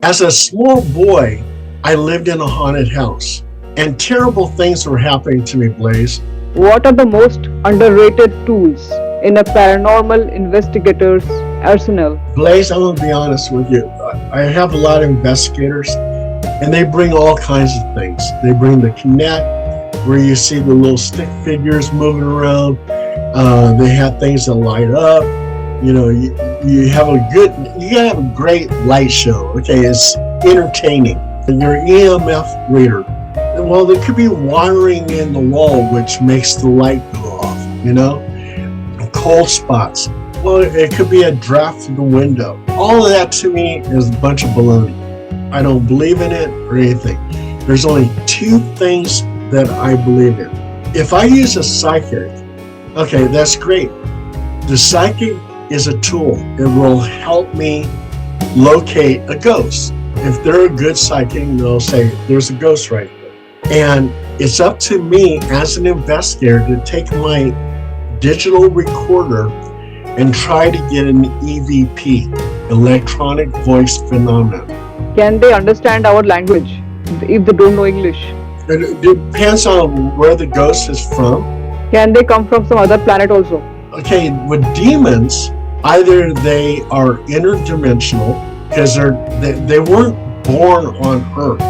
As a small boy, I lived in a haunted house, and terrible things were happening to me, Blaze. What are the most underrated tools in a paranormal investigator's arsenal? Blaze, I'm going to be honest with you. I have a lot of investigators, and they bring all kinds of things. They bring the Kinect, where you see the little stick figures moving around. They have things that light up. You have you gotta have a great light show. Okay, it's entertaining. And your EMF reader, well, there could be wiring in the wall which makes the light go off. Cold spots. Well, it could be a draft through the window. All of that to me is a bunch of baloney. I don't believe in it or anything. There's only two things that I believe in. If I use a psychic, okay, that's great. The psychic is a tool. It will help me locate a ghost. If they're a good psychic, they'll say, there's a ghost right there. And it's up to me as an investigator to take my digital recorder and try to get an EVP, electronic voice phenomenon. Can they understand our language if they don't know English? It depends on where the ghost is from. Can they come from some other planet also? Okay, with demons, either they are interdimensional because they weren't born on Earth.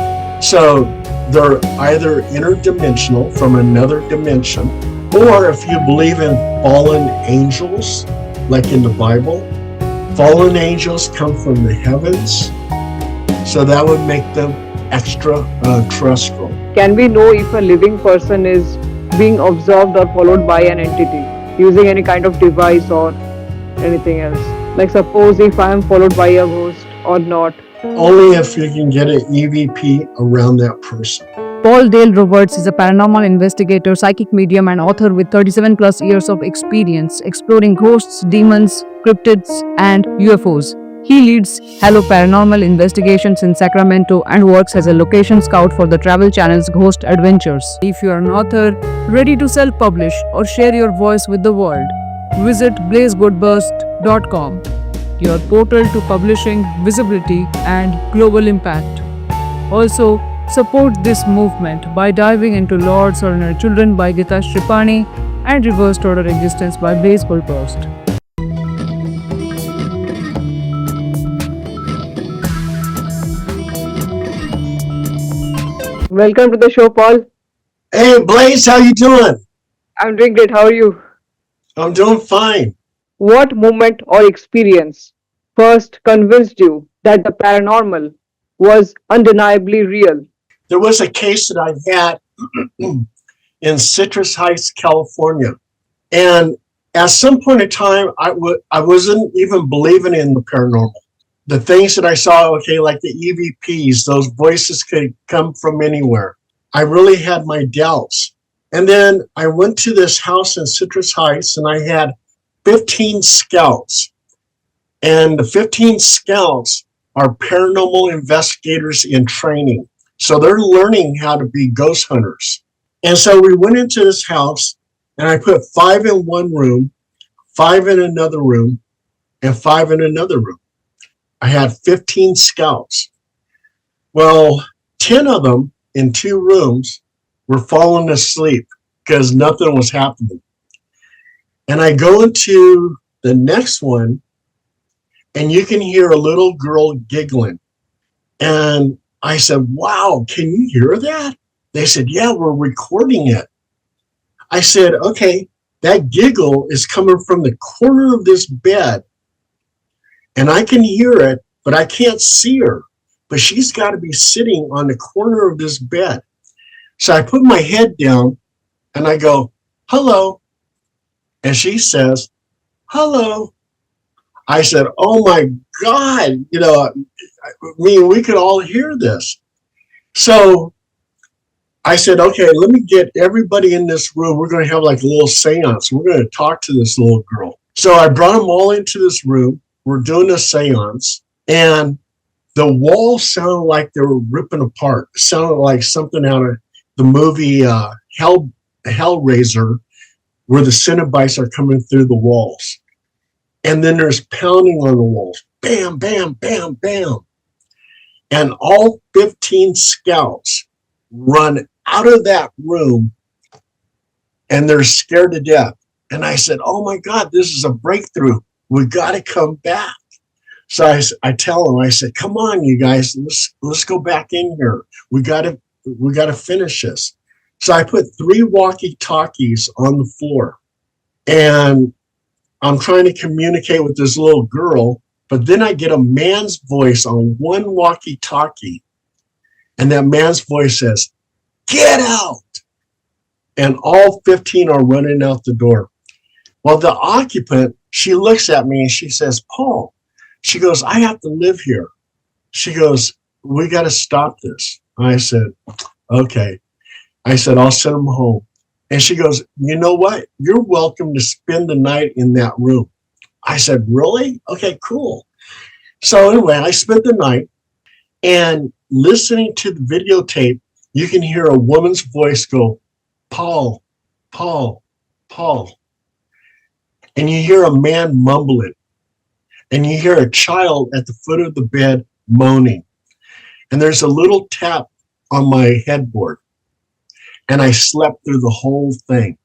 So they're either interdimensional from another dimension, or if you believe in fallen angels, like in the Bible, fallen angels come from the heavens. So that would make them extraterrestrial. Can we know if a living person is being observed or followed by an entity using any kind of device or anything else? Like suppose if I am followed by a ghost or not. Only if you can get an EVP around that person. Paul Dale Roberts is a paranormal investigator, psychic medium, and author with 37 plus years of experience exploring ghosts, demons, cryptids, and UFOs. He leads Hello Paranormal Investigations in Sacramento and works as a location scout for the Travel Channel's Ghost Adventures. If you are an author ready to self-publish or share your voice with the world, visit blazegoldburst.com, your portal to publishing, visibility, and global impact. Also, support this movement by diving into Lords or Inner Children by Gita Shripani and Reversed Order Existence by Blaze Goldburst. Welcome to the show, Paul. Hey, Blaze, how you doing? I'm doing great. How are you? I'm doing fine. What moment or experience first convinced you that the paranormal was undeniably real? There was a case that I had in Citrus Heights, California. And at some point in time, I wasn't even believing in the paranormal. The things that I saw, okay, like the EVPs, those voices could come from anywhere. I really had my doubts. And then I went to this house in Citrus Heights and I had 15 scouts. And the 15 scouts are paranormal investigators in training. So they're learning how to be ghost hunters. And so we went into this house and I put 5 in one room, 5 in another room, and 5 in another room. I had 15 scouts. Well, 10 of them in 2 rooms were falling asleep because nothing was happening. And I go into the next one and you can hear a little girl giggling. And I said, wow, can you hear that? They said, yeah, we're recording it. I said, okay, that giggle is coming from the corner of this bed. And I can hear it, but I can't see her. But she's got to be sitting on the corner of this bed. So I put my head down and I go, hello. And she says, hello. I said, oh my God, we could all hear this. So I said, okay, let me get everybody in this room. We're going to have like a little seance. We're going to talk to this little girl. So I brought them all into this room. We're doing a seance. And the walls sounded like they were ripping apart. It sounded like something out of the movie Hellraiser, where the Cenobites are coming through the walls. And then there's pounding on the walls. Bam, bam, bam, bam. And all 15 scouts run out of that room and they're scared to death. And I said, oh my God, this is a breakthrough. We got to come back. So I tell them, I said, come on, you guys, let's go back in here. We got to finish this. So I put 3 walkie-talkies on the floor, and I'm trying to communicate with this little girl, but then I get a man's voice on one walkie-talkie, and that man's voice says, get out. And all 15 are running out the door. Well, the occupant, she looks at me and she says, Paul, she goes, I have to live here. She goes, we got to stop this. I said, okay. I said, I'll send them home. And she goes, you know what? You're welcome to spend the night in that room. I said, really? Okay, cool. So anyway, I spent the night, and listening to the videotape, you can hear a woman's voice go, Paul, Paul, Paul. And you hear a man mumbling, and you hear a child at the foot of the bed moaning. And there's a little tap on my headboard. And I slept through the whole thing.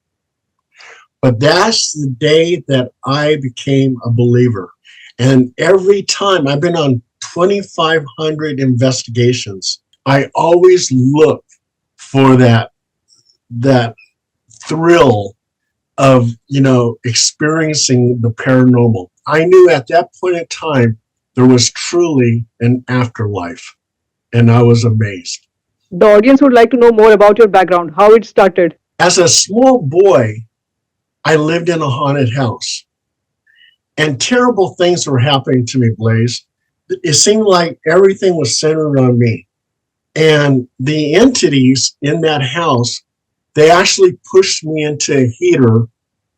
But that's the day that I became a believer. And every time, I've been on 2,500 investigations, I always look for that thrill of, experiencing the paranormal. I knew at that point in time, there was truly an afterlife. And I was amazed. The audience would like to know more about your background, how it started. As a small boy, I lived in a haunted house. And terrible things were happening to me, Blaze. It seemed like everything was centered on me. And the entities in that house, they actually pushed me into a heater,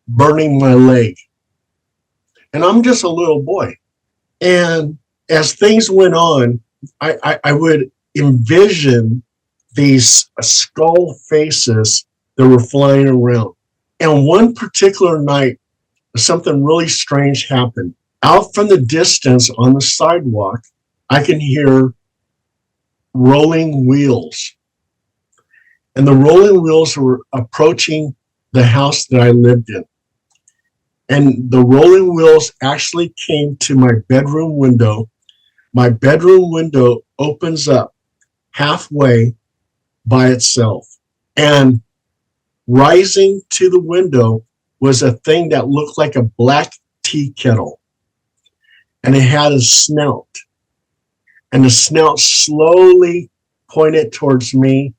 burning my leg. And I'm just a little boy. And as things went on, I would envision these skull faces that were flying around. And one particular night, something really strange happened. Out from the distance on the sidewalk, I can hear rolling wheels. And the rolling wheels were approaching the house that I lived in. And the rolling wheels actually came to my bedroom window. My bedroom window opens up halfway by itself. And rising to the window was a thing that looked like a black tea kettle. And it had a snout. And the snout slowly pointed towards me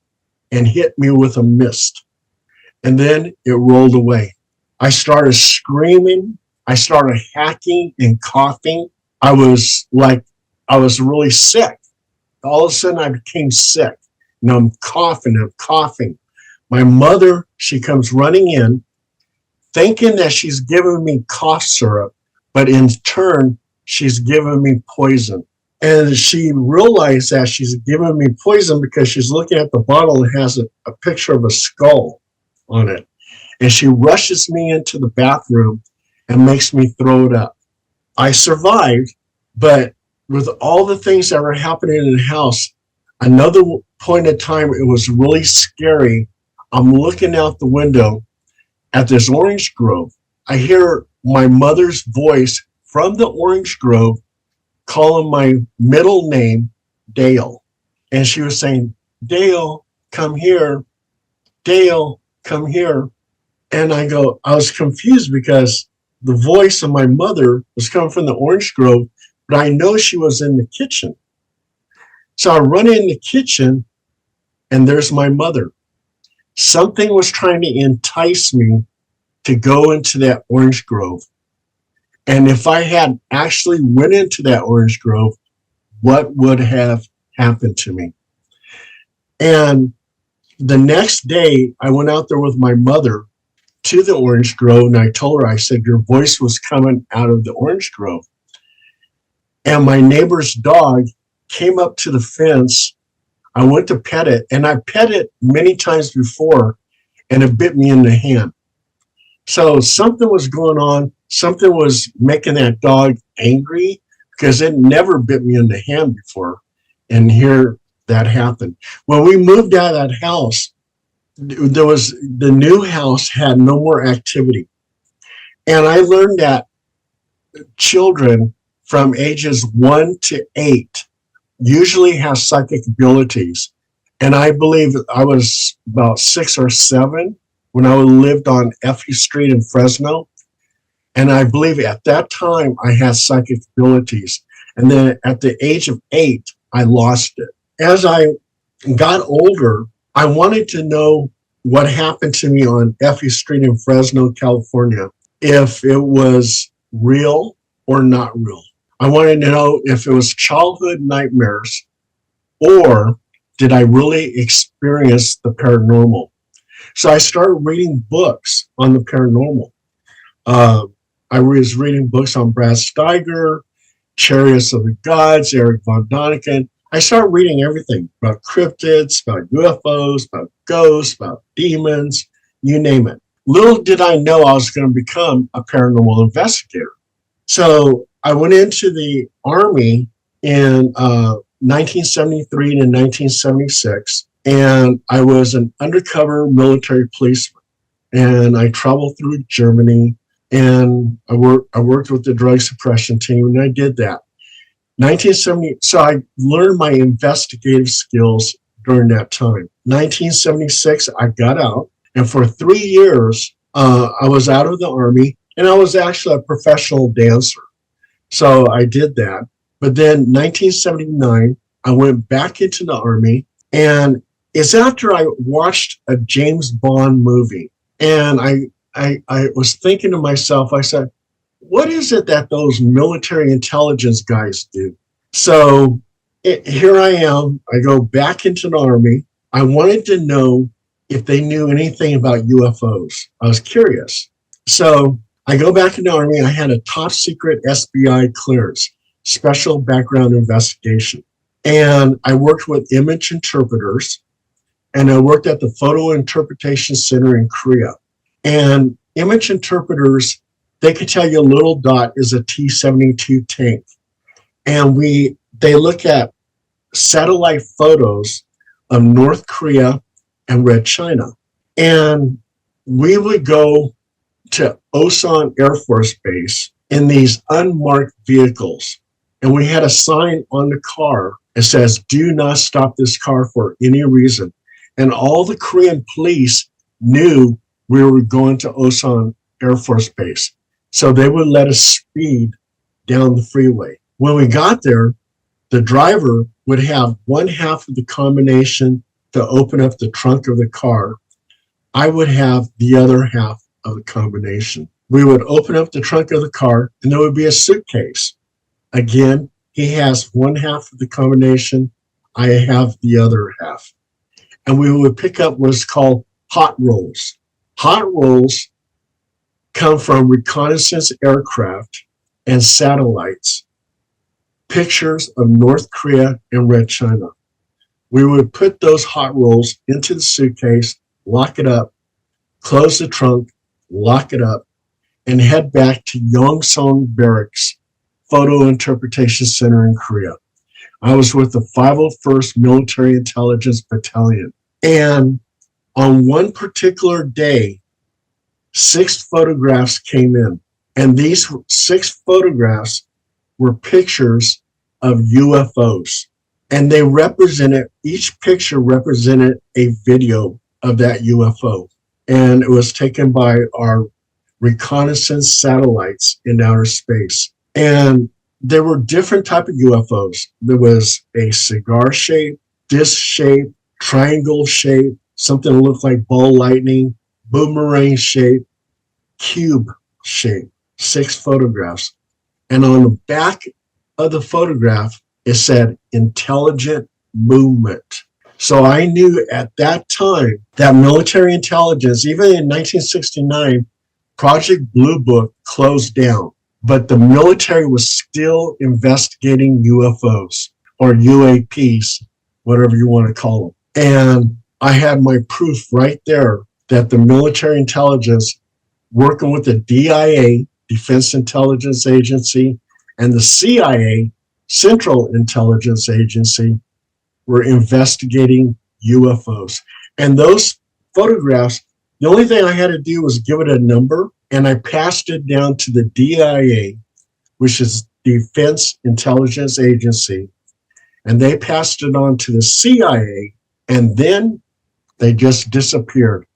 and hit me with a mist. And then it rolled away. I started screaming. I started hacking and coughing. I was really sick. All of a sudden I became sick. And I'm coughing. My mother, she comes running in, thinking that she's giving me cough syrup, but in turn, she's giving me poison. And she realized that she's giving me poison because she's looking at the bottle and has a picture of a skull on it. And she rushes me into the bathroom and makes me throw it up. I survived, but with all the things that were happening in the house, another point in time, it was really scary. I'm looking out the window at this orange grove. I hear my mother's voice from the orange grove calling my middle name, Dale. And she was saying, Dale, come here. Dale, come here. And I was confused because the voice of my mother was coming from the orange grove, but I know she was in the kitchen. So I run in the kitchen and there's my mother. Something was trying to entice me to go into that orange grove. And if I had actually went into that orange grove, what would have happened to me? And the next day, I went out there with my mother to the orange grove, and I told her, I said, your voice was coming out of the orange grove. And my neighbor's dog came up to the fence. I went to pet it, and I pet it many times before, and it bit me in the hand. So something was going on. Something was making that dog angry because it never bit me in the hand before. And here that happened. When we moved out of that house, the new house had no more activity. And I learned that children from ages 1 to 8 usually have psychic abilities. And I believe I was about 6 or 7 when I lived on Effie Street in Fresno. And I believe at that time I had psychic abilities. And then at the age of 8, I lost it. As I got older, I wanted to know what happened to me on Effie Street in Fresno, California, if it was real or not real. I wanted to know if it was childhood nightmares or did I really experience the paranormal. So I started reading books on the paranormal. I was reading books on Brad Steiger, Chariots of the Gods, Eric von Däniken. I started reading everything about cryptids, about UFOs, about ghosts, about demons, you name it. Little did I know I was going to become a paranormal investigator. So I went into the Army in 1973 to 1976, and I was an undercover military policeman. And I traveled through Germany, and I worked with the drug suppression team, and I did that. 1970, so I learned my investigative skills during that time. 1976, I got out, and for 3 years, I was out of the Army, and I was actually a professional dancer. So I did that. But then 1979, I went back into the Army, and it's after I watched a James Bond movie, and I was thinking to myself, I said, what is it that those military intelligence guys do? So here I am. I go back into the Army. I wanted to know if they knew anything about UFOs. I was curious. So I go back in the Army. I had a top secret SBI clearance, special background investigation. And I worked with image interpreters, and I worked at the Photo Interpretation Center in Korea. And image interpreters, they could tell you a little dot is a T-72 tank. And they look at satellite photos of North Korea and Red China. And we would go to Osan Air Force Base in these unmarked vehicles. And we had a sign on the car that says, do not stop this car for any reason. And all the Korean police knew we were going to Osan Air Force Base. So they would let us speed down the freeway. When we got there, the driver would have one half of the combination to open up the trunk of the car. I would have the other half of the combination. We would open up the trunk of the car, and there would be a suitcase. Again, he has one half of the combination. I have the other half. And we would pick up what's called hot rolls. Hot rolls come from reconnaissance aircraft and satellites, pictures of North Korea and Red China. We would put those hot rolls into the suitcase, lock it up, close the trunk, lock it up, and head back to Yongsan Barracks Photo Interpretation Center in Korea. I was with the 501st Military Intelligence Battalion. And on one particular day, 6 photographs came in. And these 6 photographs were pictures of UFOs. And they represented, each picture represented a video of that UFO. And it was taken by our reconnaissance satellites in outer space. And there were different types of UFOs. There was a cigar shape, disc shape, triangle shape, something that looked like ball lightning, boomerang shape, cube shape, 6 photographs. And on the back of the photograph, it said intelligent movement. So I knew at that time that military intelligence, even in 1969, Project Blue Book closed down, but the military was still investigating UFOs or UAPs, whatever you want to call them. And I had my proof right there that the military intelligence, working with the DIA, Defense Intelligence Agency, and the CIA, Central Intelligence Agency, were investigating UFOs. And those photographs, the only thing I had to do was give it a number, and I passed it down to the DIA, which is Defense Intelligence Agency, and they passed it on to the CIA, and then they just disappeared.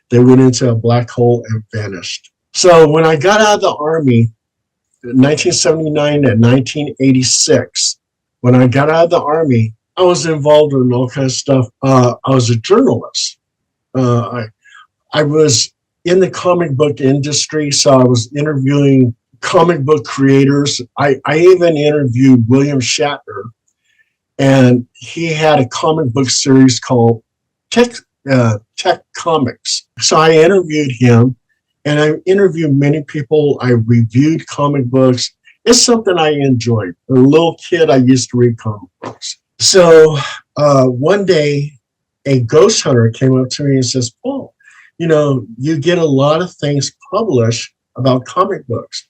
They went into a black hole and vanished. So when I got out of the Army, 1979 and 1986, when I got out of the Army, I was involved in all kinds of stuff. I was a journalist. I was in the comic book industry, so I was interviewing comic book creators. I even interviewed William Shatner, and he had a comic book series called Tech Comics. So I interviewed him, and I interviewed many people. I reviewed comic books. It's something I enjoyed. As a little kid, I used to read comic books. So one day, a ghost hunter came up to me and says, "Paul, you get a lot of things published about comic books.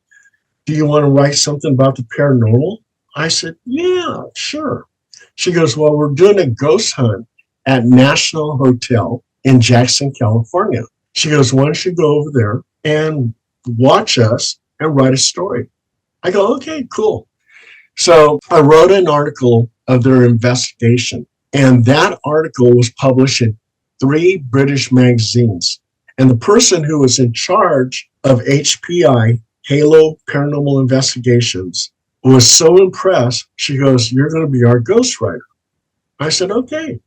Do you want to write something about the paranormal?" I said, "Yeah, sure." She goes, "Well, we're doing a ghost hunt at National Hotel in Jackson, California." She goes, "Why don't you go over there and watch us and write a story?" I go, "Okay, cool." So I wrote an article of their investigation, and that article was published in 3 British magazines. And the person who was in charge of HPI, Halo Paranormal Investigations, was so impressed. She goes, "You're going to be our ghostwriter." I said, "Okay,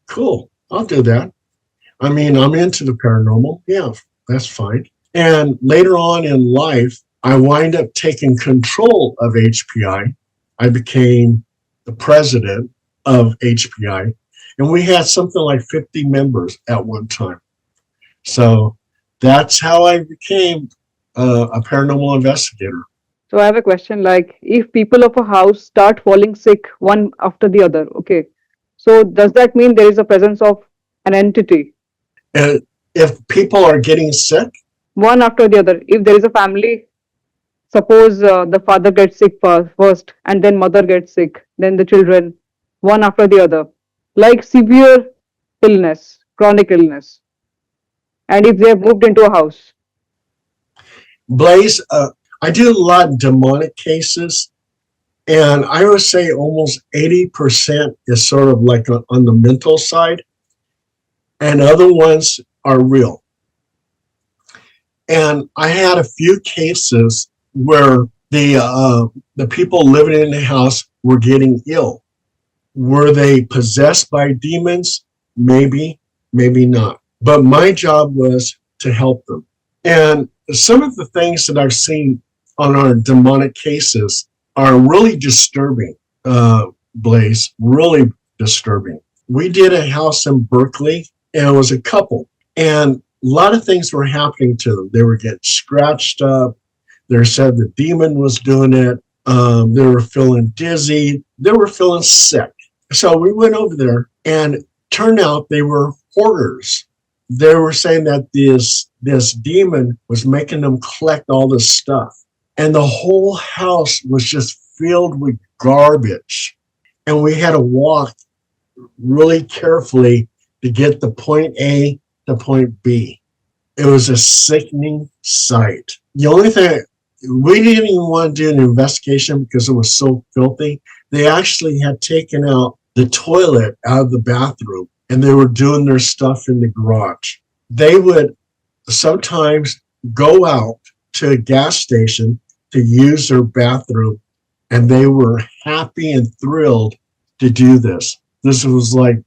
cool. I'll do that. I mean, I'm into the paranormal. Yeah, that's fine." And later on in life, I wind up taking control of HPI. I became the president of HPI, and we had something like 50 members at one time. So that's how I became a paranormal investigator. So I have a question, like if people of a house start falling sick one after the other, okay. So does that mean there is a presence of an entity And if people are getting sick, one after the other? If there is a family, suppose the father gets sick first and then mother gets sick, then the children, one after the other, like severe illness, chronic illness. And if they have moved into a house, Blaze, I do a lot of demonic cases, and I would say almost 80% is sort of like on the mental side, and other ones are real. And I had a few cases where the people living in the house were getting ill. Were they possessed by demons? Maybe, maybe not. But my job was to help them. And some of the things that I've seen on our demonic cases are really disturbing, Blaze, really disturbing. We did a house in Berkeley, and it was a couple. And a lot of things were happening to them. They were getting scratched up. They said the demon was doing it. They were feeling dizzy. They were feeling sick. So we went over there, and turned out they were hoarders. They were saying that this demon was making them collect all this stuff. And the whole house was just filled with garbage. And we had to walk really carefully to get the point A to point B. It was a sickening sight. The only thing, we didn't even want to do an investigation because it was so filthy. They actually had taken out the toilet out of the bathroom, and they were doing their stuff in the garage. They would sometimes go out to a gas station to use their bathroom, and they were happy and thrilled to do this. This was like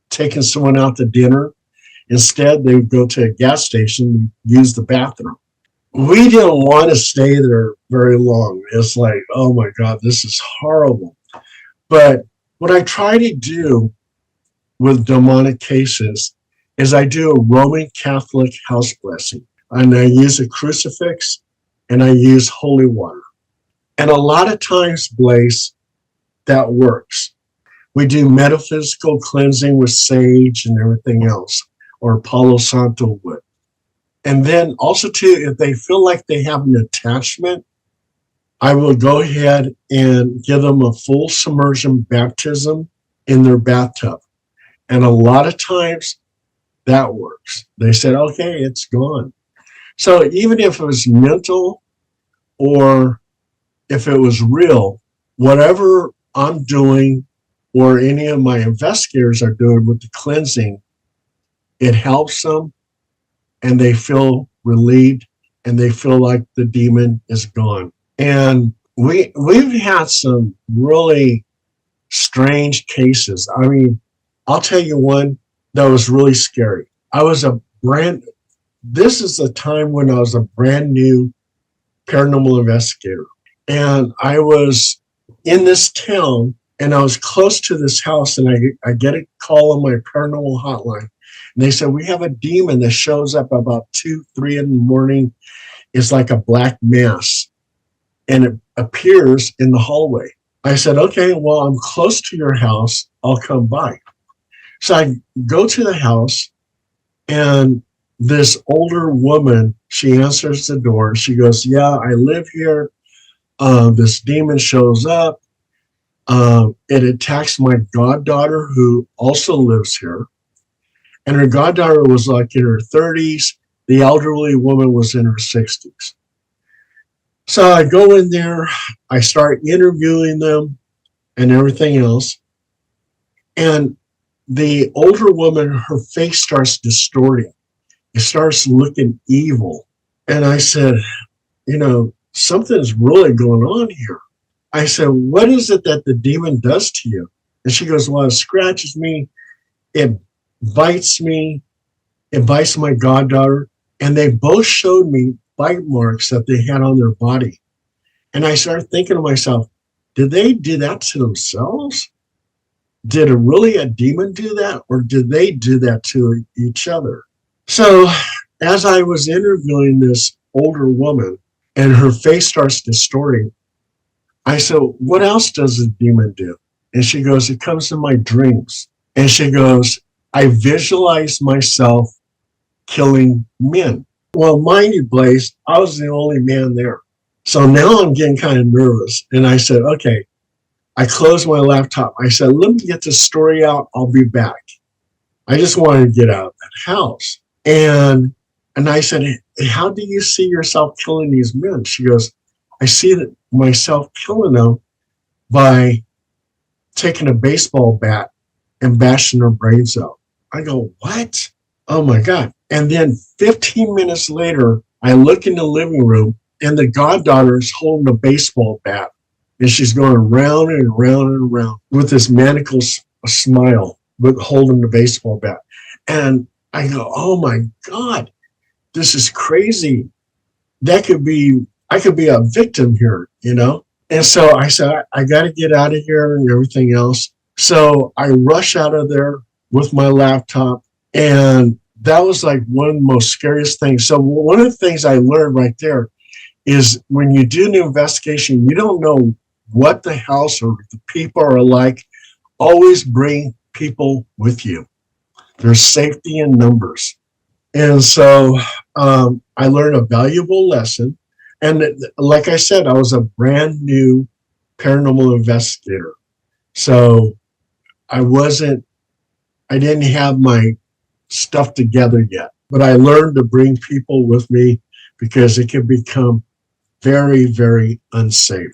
taking someone out to dinner. Instead, they would go to a gas station and use the bathroom. We didn't want to stay there very long. It's like, oh my God, this is horrible. But what I try to do with demonic cases is I do a Roman Catholic house blessing, and I use a crucifix and I use holy water. And a lot of times, Blaze, that works. We do metaphysical cleansing with sage and everything else, or Palo Santo wood. And then also too, if they feel like they have an attachment, I will go ahead and give them a full submersion baptism in their bathtub. And a lot of times that works. They said, okay, it's gone. So even if it was mental or if it was real, whatever I'm doing or any of my investigators are doing with the cleansing, it helps them and they feel relieved and they feel like the demon is gone. And we've had some really strange cases. I mean, I'll tell you one that was really scary. This is the time when I was a brand new paranormal investigator. And I was in this town and I was close to this house and I get a call on my paranormal hotline. And they said, we have a demon that shows up about 2, 3 in the morning. It's like a black mass and it appears in the hallway. I said, okay, well, I'm close to your house. I'll come by. So I go to the house and this older woman, she answers the door. She goes, yeah, I live here. This demon shows up. It attacks my goddaughter who also lives here. And her goddaughter was like in her 30s. The elderly woman was in her 60s. So I go in there, I start interviewing them and everything else. And the older woman, her face starts distorting. It starts looking evil. And I said, something's really going on here. I said, what is it that the demon does to you? And she goes, well, it scratches me. It bites me. It bites my goddaughter. And they both showed me bite marks that they had on their body. And I started thinking to myself, did they do that to themselves? Did a demon do that? Or did they do that to each other? So as I was interviewing this older woman and her face starts distorting, I said, what else does a demon do? And she goes, it comes in my dreams. And she goes, I visualize myself killing men. Well, mind you, Blaze, I was the only man there. So now I'm getting kind of nervous. And I said, okay. I closed my laptop. I said, let me get this story out. I'll be back. I just wanted to get out of that house. And I said, how do you see yourself killing these men? She goes, I see myself killing them by taking a baseball bat and bashing their brains out. I go, what? Oh my God. And then 15 minutes later, I look in the living room and the goddaughter is holding a baseball bat. And she's going around and around and around with this maniacal smile, but holding the baseball bat. And I go, oh my God, this is crazy. I could be a victim here, And so I said, I got to get out of here and everything else. So I rush out of there with my laptop. And that was like one of the most scariest things. So one of the things I learned right there is when you do an investigation, you don't know what the house or the people are like. Always bring people with you. There's safety in numbers. And so I learned a valuable lesson. And like I said, I was a brand new paranormal investigator. So I didn't have my stuff together yet, but I learned to bring people with me because it can become very, very unsafe.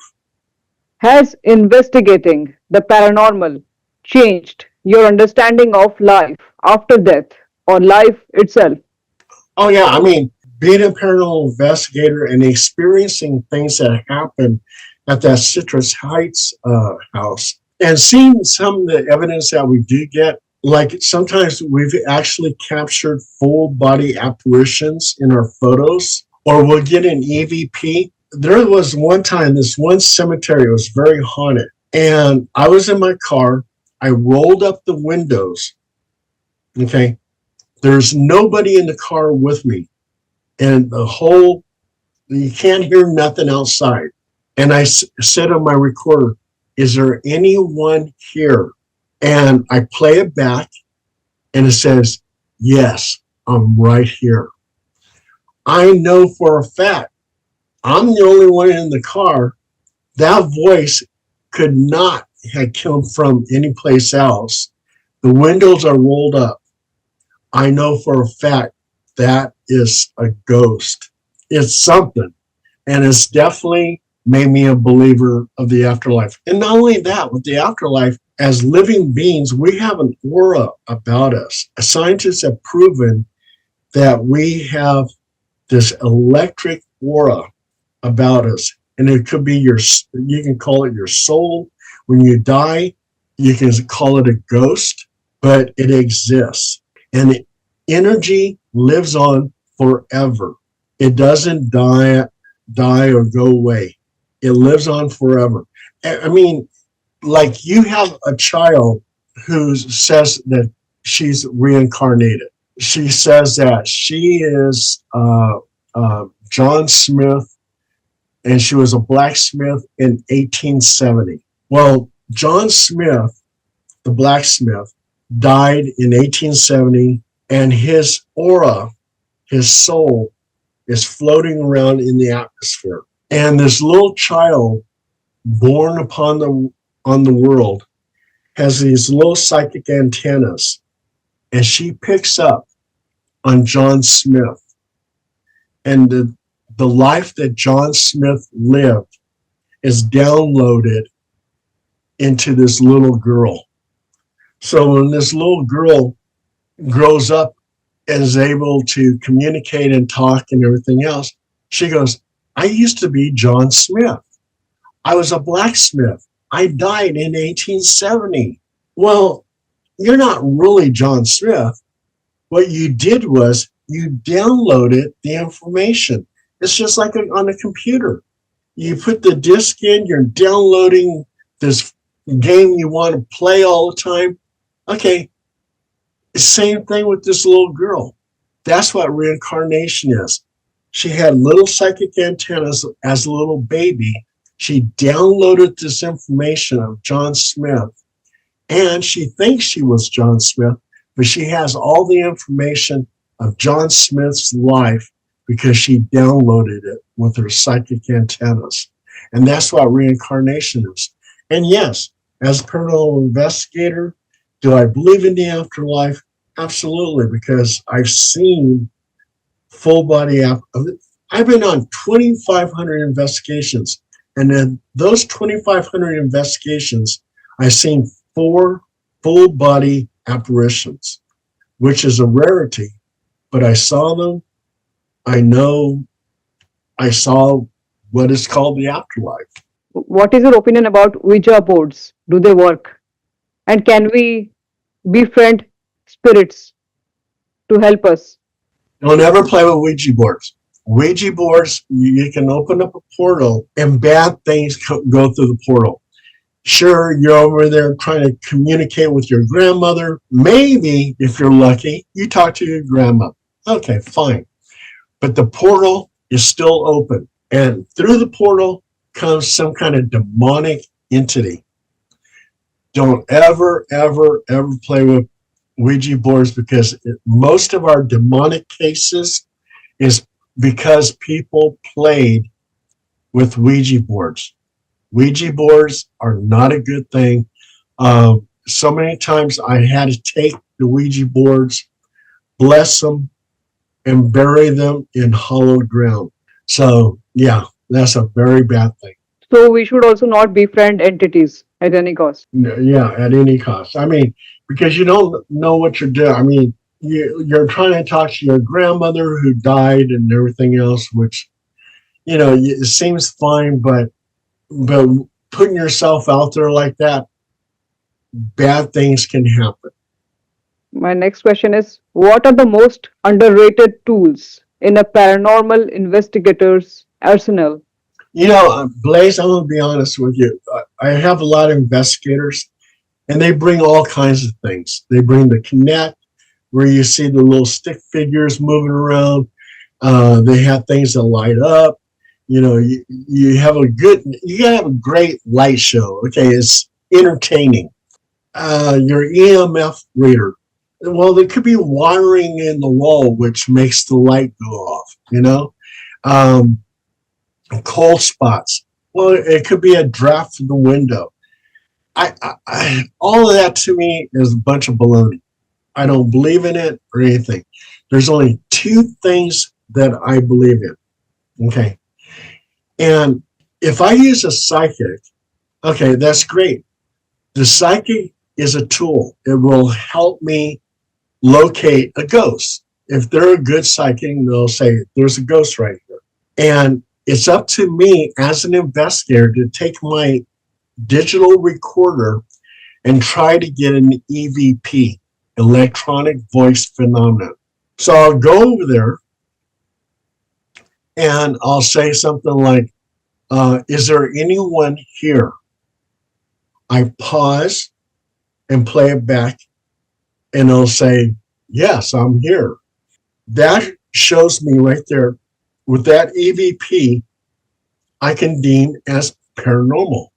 Has investigating the paranormal changed your understanding of life after death or life itself? Oh, yeah. I mean, being a paranormal investigator and experiencing things that happen at that Citrus Heights house and seeing some of the evidence that we do get, like sometimes we've actually captured full body apparitions in our photos, or we'll get an EVP. There was one time, this one cemetery was very haunted, and I was in my car. I rolled up the windows. Okay. There's nobody in the car with me. And you can't hear nothing outside. And I said on my recorder, is there anyone here? And I play it back and it says, yes, I'm right here. I know for a fact, I'm the only one in the car. That voice could not had come from any place else. The windows are rolled up. I know for a fact that is a ghost. It's something. And it's definitely made me a believer of the afterlife. And not only that, with the afterlife, as living beings, we have an aura about us. Scientists have proven that we have this electric aura about us. And it could be you can call it your soul. When you die, you can call it a ghost, but it exists. And energy lives on forever. It doesn't die or go away. It lives on forever. I mean, like you have a child who says that she's reincarnated. She says that she is John Smith, and she was a blacksmith in 1870. Well, John Smith, the blacksmith, died in 1870, and his aura, his soul, is floating around in the atmosphere. And this little child born on the world has these little psychic antennas, and she picks up on John Smith. And the life that John Smith lived is downloaded into this little girl. So when this little girl grows up and is able to communicate and talk and everything else, she goes, I used to be John Smith. I was a blacksmith. I died in 1870. Well, you're not really John Smith. What you did was you downloaded the information. It's just like on a computer. You put the disc in, you're downloading this game you want to play all the time. Okay, same thing with this little girl. That's what reincarnation is. She had little psychic antennas as a little baby. She downloaded this information of John Smith, and she thinks she was John Smith, but she has all the information of John Smith's life because she downloaded it with her psychic antennas. And that's what reincarnation is. And yes, as a paranormal investigator, do I believe in the afterlife? Absolutely, because I've seen full body. I've been on 2,500 investigations, and in those 2,500 investigations, I've seen 4 full body apparitions, which is a rarity. But I saw them. I know I saw what is called the afterlife. What is your opinion about Ouija boards? Do they work? And can we befriend spirits to help us? Don't ever play with Ouija boards. Ouija boards, you can open up a portal and bad things go through the portal. Sure, you're over there trying to communicate with your grandmother. Maybe, if you're lucky, you talk to your grandmother. Okay, fine. But the portal is still open. And through the portal comes some kind of demonic entity. Don't ever, ever, ever play with Ouija boards, because most of our demonic cases is because people played with Ouija boards. Ouija boards are not a good thing. So many times I had to take the Ouija boards, bless them, and bury them in hollowed ground. So yeah, that's a very bad thing. So we should also not befriend entities at any cost. Yeah, at any cost. I mean, because you don't know what you're doing. I mean, you're trying to talk to your grandmother who died and everything else, which, it seems fine, but putting yourself out there like that, bad things can happen. My next question is, what are the most underrated tools in a paranormal investigator's arsenal? Blaze, I'm going to be honest with you. I have a lot of investigators, and they bring all kinds of things. They bring the Kinect, where you see the little stick figures moving around. They have things that light up. You gotta have a great light show. Okay, it's entertaining. Your EMF reader. Well, there could be wiring in the wall which makes the light go off. Cold spots. Well, it could be a draft from the window. all of that to me is a bunch of baloney. I don't believe in it or anything. There's only two things that I believe in. Okay. And if I use a psychic, okay, that's great. The psychic is a tool. It will help me locate a ghost. If they're a good psychic, they'll say, there's a ghost right here. And it's up to me as an investigator to take my digital recorder and try to get an EVP, electronic voice phenomenon. So I'll go over there and I'll say something like, is there anyone here? I pause and play it back, and it'll say, yes, I'm here. That shows me right there with that EVP, I can deem as paranormal.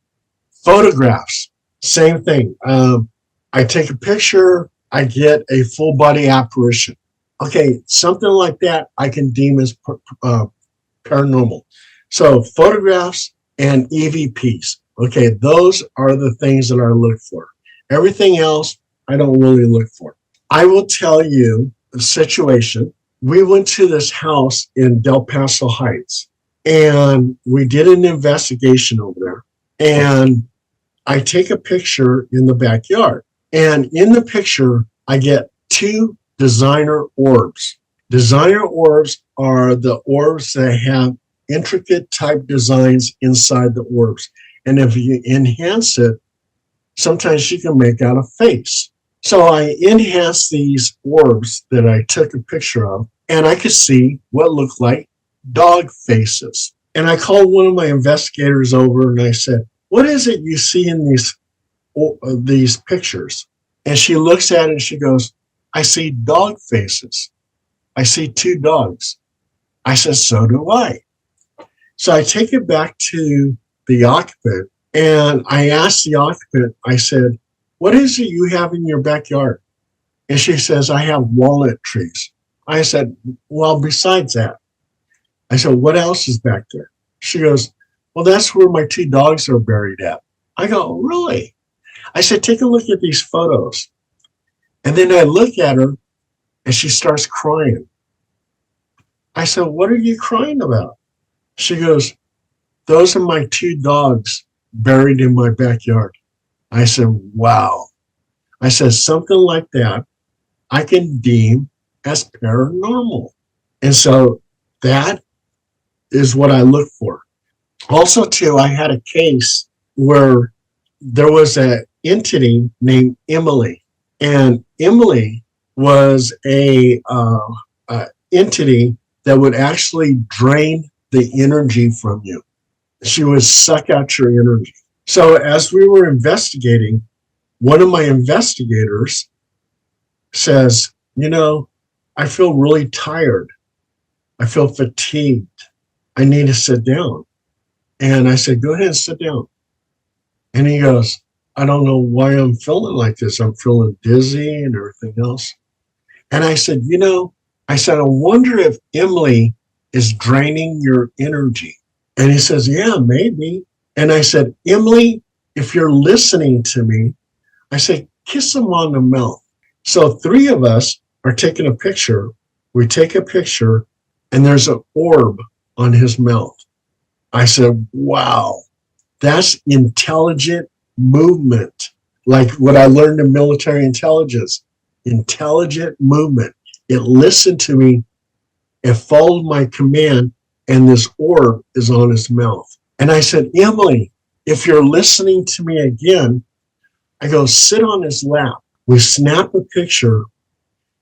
Photographs, same thing. I take a picture, I get a full body apparition. Okay, something like that I can deem as paranormal. So photographs and EVPs. Okay, those are the things that I look for. Everything else, I don't really look for. I will tell you a situation. We went to this house in Del Paso Heights, and we did an investigation over there. And I take a picture in the backyard. And in the picture, I get two designer orbs. Designer orbs are the orbs that have intricate type designs inside the orbs. And if you enhance it, sometimes you can make out a face. So I enhanced these orbs that I took a picture of, and I could see what looked like dog faces. And I called one of my investigators over and I said, what is it you see in these pictures? And she looks at it and she goes, I see dog faces. I see two dogs. I said, so do I. So I take it back to the occupant and I asked the occupant, I said, what is it you have in your backyard? And she says, I have walnut trees. I said, well, besides that, I said, what else is back there? She goes, well, that's where my two dogs are buried at. I go, really? I said, take a look at these photos. And then I look at her and she starts crying. I said, what are you crying about? She goes, those are my two dogs buried in my backyard. I said, wow. I said, something like that I can deem as paranormal. And so that is what I look for. Also, too, I had a case where there was an entity named Emily. And Emily was a entity that would actually drain the energy from you. She would suck out your energy. So as we were investigating, one of my investigators says, you know, I feel really tired. I feel fatigued. I need to sit down. And I said, go ahead and sit down. And he goes, I don't know why I'm feeling like this. I'm feeling dizzy and everything else. And I said, you know, I wonder if Emily is draining your energy. And he says, yeah, maybe. And I said, Emily, if you're listening to me, I said, kiss him on the mouth. So three of us are taking a picture. We take a picture and there's an orb on his mouth. I said, wow, that's intelligent movement. Like what I learned in military intelligence, intelligent movement. It listened to me, it followed my command, and this orb is on his mouth. And I said, Emily, if you're listening to me again, I go, sit on his lap. We snap a picture,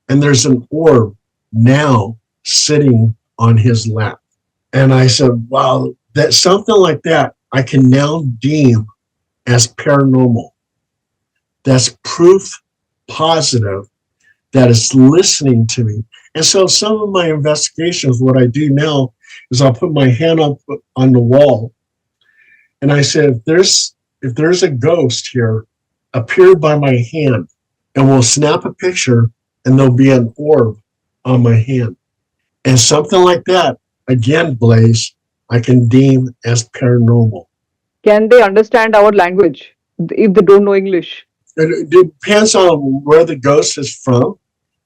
and there's an orb now sitting on his lap. And I said, wow, that something like that I can now deem as paranormal. That's proof positive that it's listening to me. And so some of my investigations, what I do now is I'll put my hand up on the wall and I said, if there's a ghost here, appear by my hand, and we'll snap a picture and there'll be an orb on my hand. And something like that, again, Blaze, I can deem as paranormal. Can they understand our language? if they don't know English? It depends on where the ghost is from.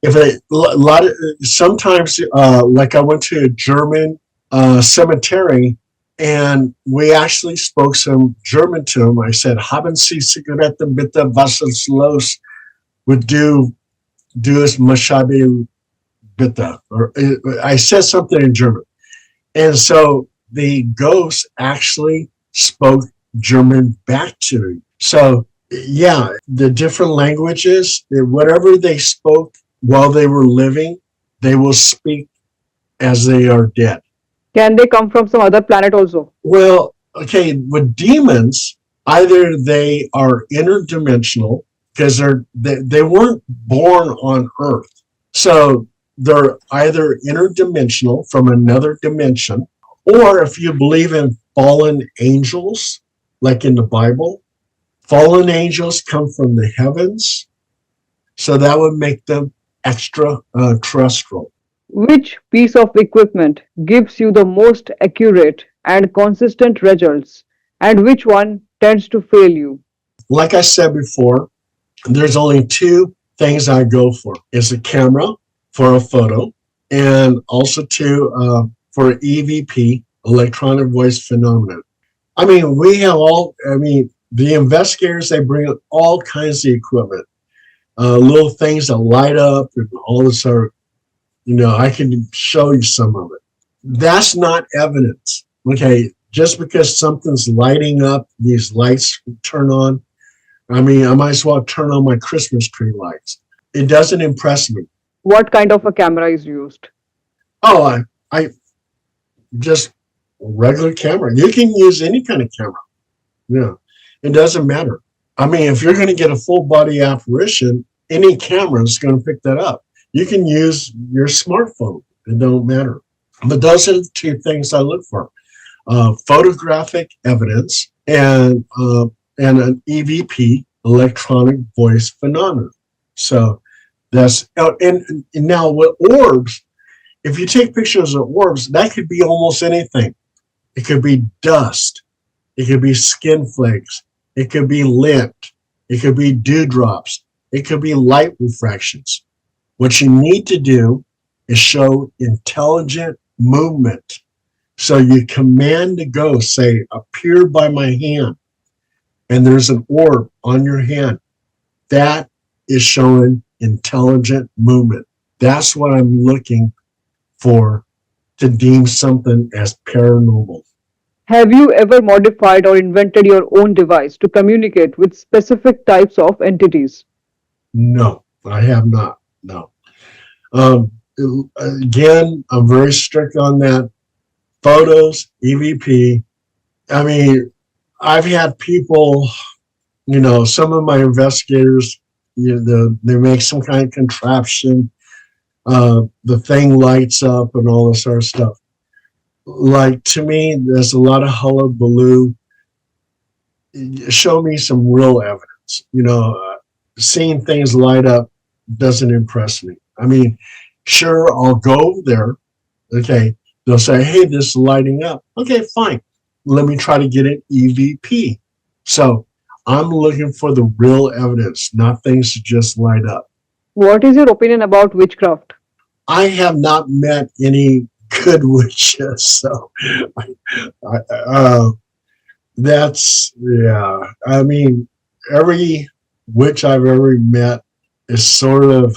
If a lot of sometimes, like I went to a German cemetery, and we actually spoke some German to him. I said, "Haben Sie Zigaretten bitte, was ist los? Would do es Mashabi bitte?" Or I said something in German, and so the ghost actually spoke German back to me. So yeah, the different languages, whatever they spoke while they were living, they will speak as they are dead. Can they come from some other planet also? Well, okay, with demons, either they are interdimensional because they weren't born on Earth, so they're either interdimensional from another dimension, or if you believe in fallen angels, like in the Bible, fallen angels come from the heavens, so that would make them extra terrestrial. Which piece of equipment gives you the most accurate and consistent results, and which one tends to fail you? Like I said before, there's only two things I go for. It's a camera for a photo, and also for EVP, electronic voice phenomenon. I mean, the investigators, they bring all kinds of equipment, little things that light up and all this sort. I can show you some of it. That's not evidence. Okay, just because something's lighting up, these lights turn on. I might as well turn on my Christmas tree lights. It doesn't impress me. What kind of a camera is used? Oh, I just regular camera. You can use any kind of camera. Yeah, it doesn't matter. If you're going to get a full body apparition, any camera is going to pick that up. You can use your smartphone. It don't matter. But those are the two things I look for: photographic evidence and an EVP, electronic voice phenomenon. So that's and now with orbs. If you take pictures of orbs, that could be almost anything. It could be dust. It could be skin flakes. It could be lint. It could be dewdrops. It could be light refractions. What you need to do is show intelligent movement. So you command the ghost, say, appear by my hand, and there's an orb on your hand. That is showing intelligent movement. That's what I'm looking for to deem something as paranormal. Have you ever modified or invented your own device to communicate with specific types of entities? No, I have not. No. Again, I'm very strict on that. Photos, EVP. I've had people, some of my investigators, they make some kind of contraption. The thing lights up and all this sort of stuff. Like, to me, there's a lot of hullabaloo. Show me some real evidence. Seeing things light up doesn't impress me. Sure, I'll go over there. Okay, they'll say, hey, this is lighting up. Okay, fine. Let me try to get an EVP. So I'm looking for the real evidence, not things that just light up. What is your opinion about witchcraft? I have not met any good witches, so that's, yeah. Every witch I've ever met is sort of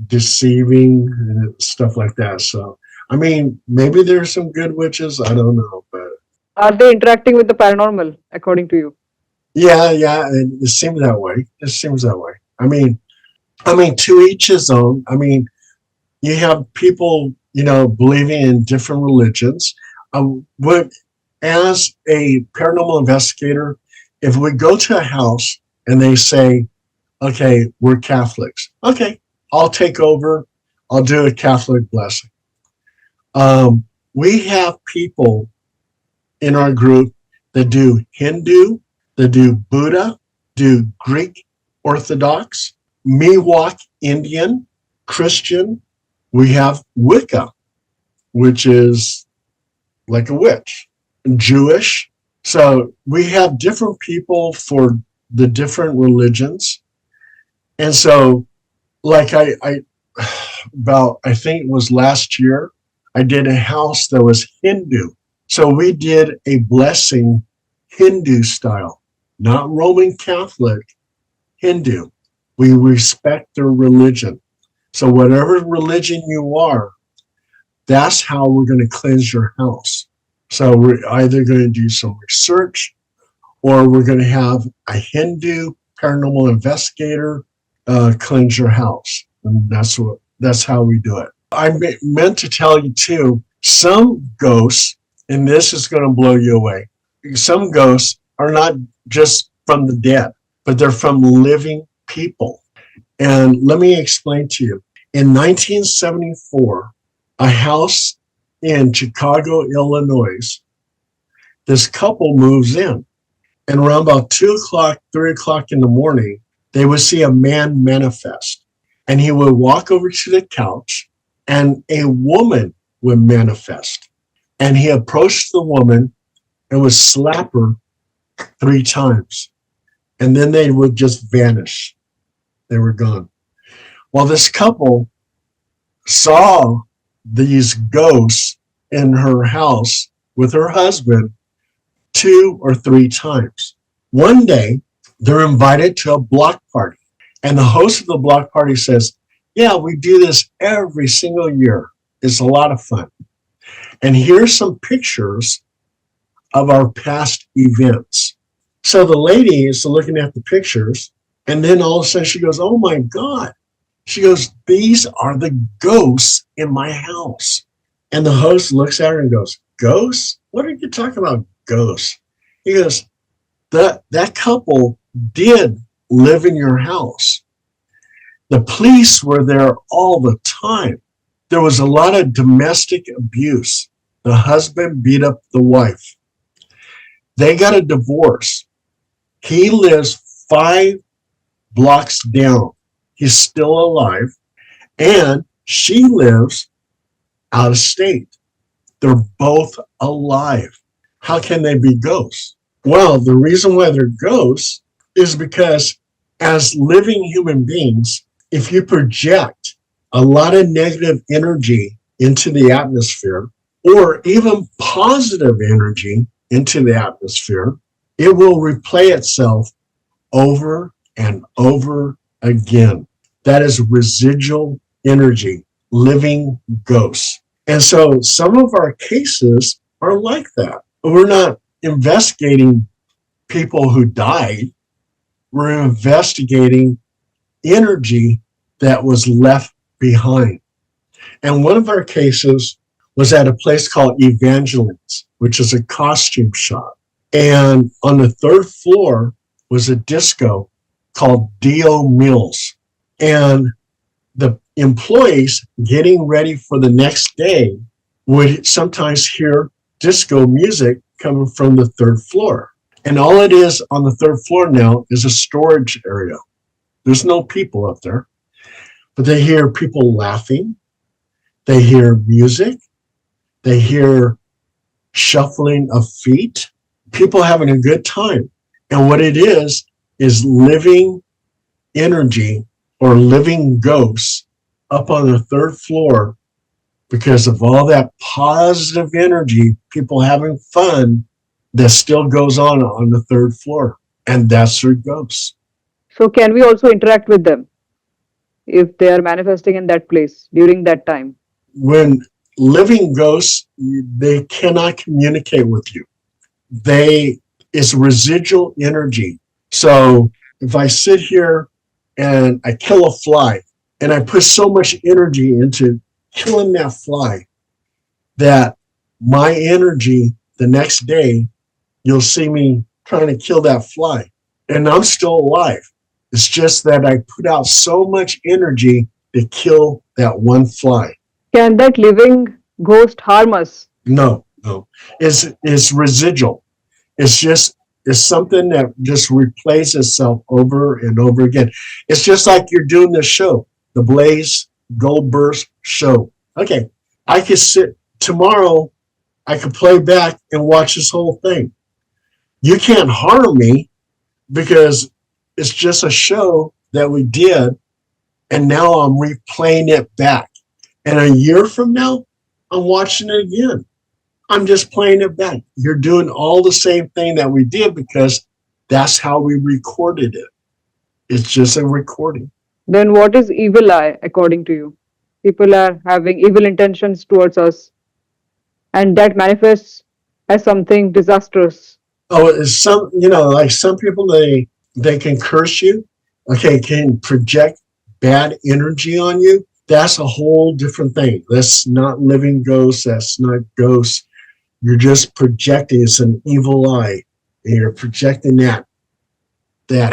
deceiving and stuff like that. So, maybe there's some good witches. I don't know, but Are they interacting with the paranormal, according to you? yeah, it seems that way. It seems that way. To each his own. You have people, believing in different religions. As a paranormal investigator, if we go to a house and they say, okay, we're Catholics. Okay, I'll take over. I'll do a Catholic blessing. We have people in our group that do Hindu, that do Buddha, do Greek Orthodox, Miwok Indian, Christian. We have Wicca, which is like a witch, Jewish. So we have different people for the different religions. And so, like I think it was last year, I did a house that was Hindu. So we did a blessing Hindu style, not Roman Catholic, Hindu. We respect their religion. So whatever religion you are, that's how we're going to cleanse your house. So we're either going to do some research, or we're going to have a Hindu paranormal investigator cleanse your house. And that's how we do it. I meant to tell you too, some ghosts, and this is going to blow you away, some ghosts are not just from the dead, but they're from living people. And let me explain to you. In 1974, a house in Chicago, Illinois, this couple moves in. And around about 2 o'clock, 3 o'clock in the morning, they would see a man manifest. And he would walk over to the couch, and a woman would manifest. And he approached the woman and would slap her 3 times. And then they would just vanish. They were gone. Well, this couple saw these ghosts in her house with her husband 2 or 3 times. One day, they're invited to a block party. And the host of the block party says, yeah, we do this every single year. It's a lot of fun. And here's some pictures of our past events. So the lady is looking at the pictures, and then all of a sudden she goes, oh my God. She goes, these are the ghosts in my house. And the host looks at her and goes, ghosts? What are you talking about, ghosts? He goes, that couple did live in your house. The police were there all the time. There was a lot of domestic abuse. The husband beat up the wife. They got a divorce. He lives 5 blocks down. He's still alive. And she lives out of state. They're both alive. How can they be ghosts? Well, the reason why they're ghosts is because as living human beings, if you project a lot of negative energy into the atmosphere, or even positive energy into the atmosphere, it will replay itself over and over again. That is residual energy, living ghosts. And so some of our cases are like that. We're not investigating people who died. We're investigating energy that was left behind. And one of our cases was at a place called Evangeline's, which is a costume shop. And on the 3rd floor was a disco called Dio Mills. And the employees getting ready for the next day would sometimes hear disco music coming from the 3rd floor. And all it is on the 3rd floor now is a storage area. There's no people up there, but they hear people laughing. They hear music. They hear shuffling of feet, people having a good time. And what it is living energy or living ghosts up on the 3rd floor because of all that positive energy, people having fun that still goes on the 3rd floor. And that's their ghosts. So can we also interact with them if they are manifesting in that place during that time? When living ghosts, they cannot communicate with you. It's residual energy. So if I sit here and I kill a fly and I put so much energy into killing that fly that my energy the next day, you'll see me trying to kill that fly and I'm still alive. It's just that I put out so much energy to kill that one fly. Can that living ghost harm us? No. It's residual. It's something that just replays itself over and over again. It's just like you're doing this show, the Blaze Goldburst show. Okay, I could sit tomorrow, I could play back and watch this whole thing. You can't harm me because It's just a show that we did, and now I'm replaying it back. And a year from now, I'm watching it again. I'm just playing it back. You're doing all the same thing that we did because that's how we recorded it. It's just a recording. Then what is evil eye according to you? People are having evil intentions towards us, and that manifests as something disastrous. Oh, it's some, like some people, they can curse you, okay, can project bad energy on you. That's a whole different thing. That's not living ghosts. That's not ghosts. You're just projecting. It's an evil eye, and you're projecting that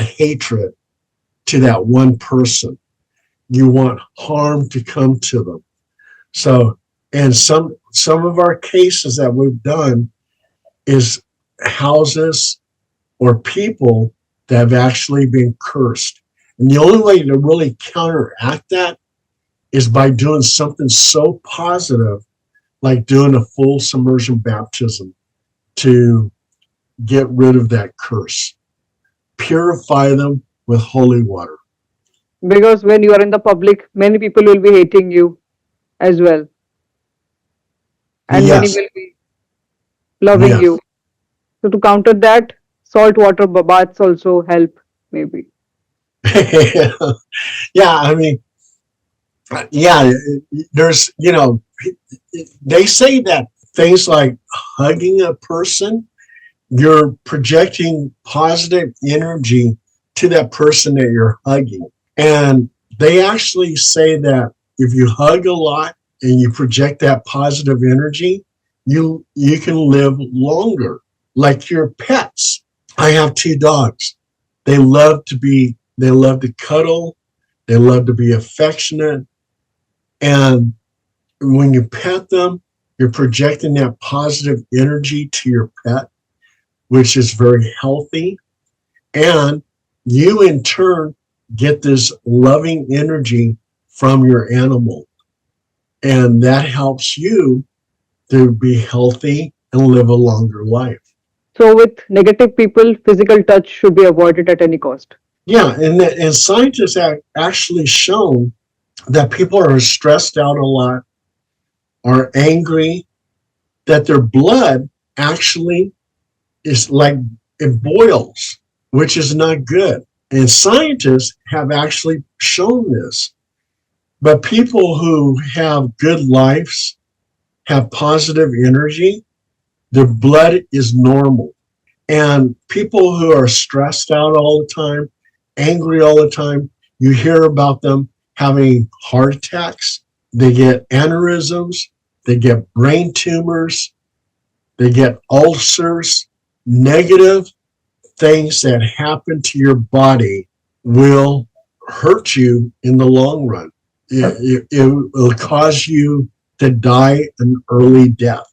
hatred to that one person. You want harm to come to them. So, and some of our cases that we've done is houses or people that have actually been cursed. And the only way to really counteract that is by doing something so positive, like doing a full submersion baptism to get rid of that curse. Purify them with holy water. Because when you are in the public, many people will be hating you as well, and many Yes, will be loving yes. you. So to counter that, salt water baths also help, maybe. Yeah, I mean, yeah, there's, they say that things like hugging a person, you're projecting positive energy to that person that you're hugging. And they actually say that if you hug a lot and you project that positive energy, you can live longer. Like your pets. I have 2 dogs. They love to cuddle, they love to be affectionate. And when you pet them, you're projecting that positive energy to your pet, which is very healthy. And you, in turn, get this loving energy from your animal. And that helps you to be healthy and live a longer life. So with negative people, physical touch should be avoided at any cost. Yeah, and scientists have actually shown that people are stressed out a lot, are angry, that their blood actually is like it boils, which is not good. And scientists have actually shown this. But people who have good lives, have positive energy, their blood is normal. And people who are stressed out all the time, angry all the time, you hear about them having heart attacks, they get aneurysms, they get brain tumors, they get ulcers. Negative things that happen to your body will hurt you in the long run. It will cause you to die an early death.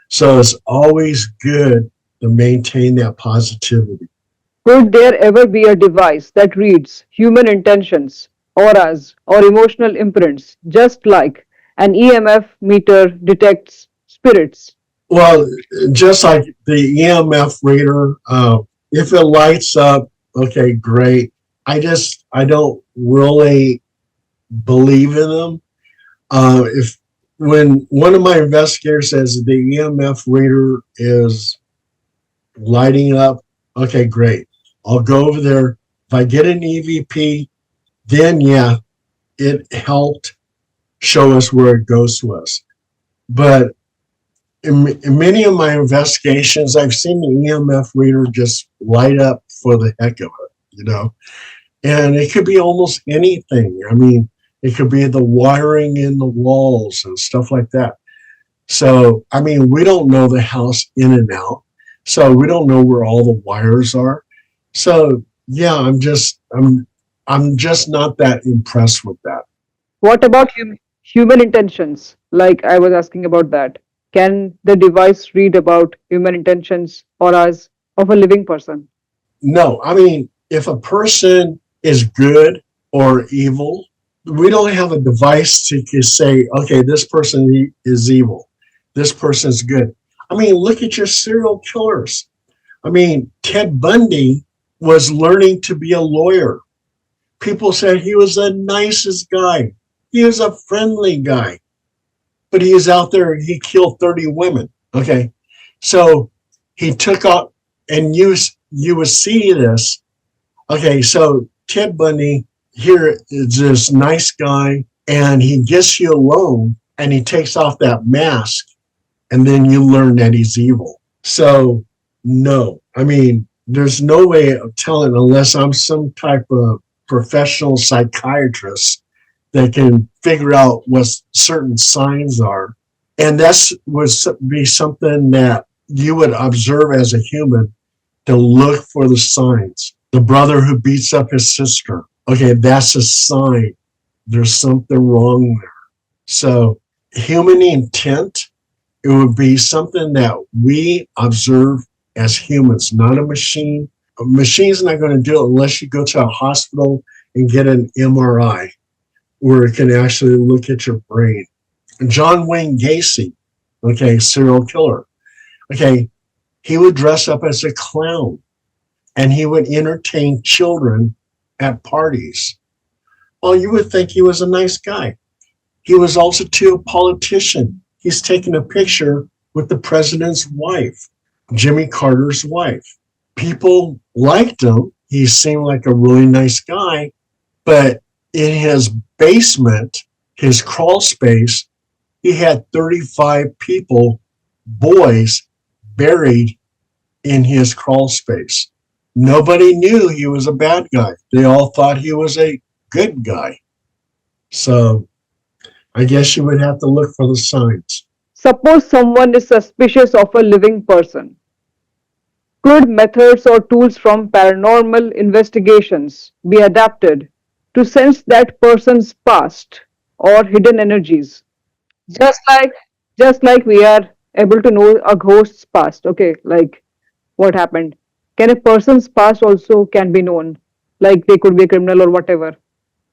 So it's always good to maintain that positivity. Could there ever be a device that reads human intentions, auras, or emotional imprints, just like an EMF meter detects spirits? Well, just like the EMF reader, if it lights up, okay, great. I don't really believe in them. If when one of my investigators says the EMF reader is lighting up, okay, great. I'll go over there. If I get an EVP, then yeah, it helped show us where it goes to us. But in many of my investigations, I've seen the EMF reader just light up for the heck of it, and it could be almost anything. I mean, it could be the wiring in the walls and stuff like that. So, I mean, we don't know the house in and out. So we don't know where all the wires are. So yeah, I'm just not that impressed with that. What about human intentions? Like I was asking about that. Can the device read about human intentions, auras of a living person? No, I mean, if a person is good or evil, we don't have a device to say, okay, this person is evil, this person is good. I mean, look at your serial killers. I mean, Ted Bundy was learning to be a lawyer. People said he was the nicest guy. He was a friendly guy, but he was out there. He killed 30 women. Okay, so he took off, and you would see this. Okay, so Ted Bundy here is this nice guy, and he gets you alone, and he takes off that mask, and then you learn that he's evil. So no, I mean, there's no way of telling unless I'm some type of professional psychiatrist that can figure out what certain signs are. And that's would be something that you would observe as a human to look for the signs. The brother who beats up his sister. Okay, that's a sign. There's something wrong there. So human intent, it would be something that we observe as humans, not a machine. A machine's not going to do it unless you go to a hospital and get an MRI where it can actually look at your brain. John Wayne Gacy, okay, serial killer. Okay, he would dress up as a clown and he would entertain children at parties. Well, you would think he was a nice guy. He was also too a politician. He's taking a picture with the president's wife, Jimmy Carter's wife. People liked him. He seemed like a really nice guy, but in his basement, his crawl space, he had 35 people, boys, buried in his crawl space. Nobody knew he was a bad guy. They all thought he was a good guy. So I guess you would have to look for the signs. Suppose someone is suspicious of a living person. Could methods or tools from paranormal investigations be adapted to sense that person's past or hidden energies? Just like we are able to know a ghost's past, okay, like what happened. Can a person's past also can be known? Like they could be a criminal or whatever.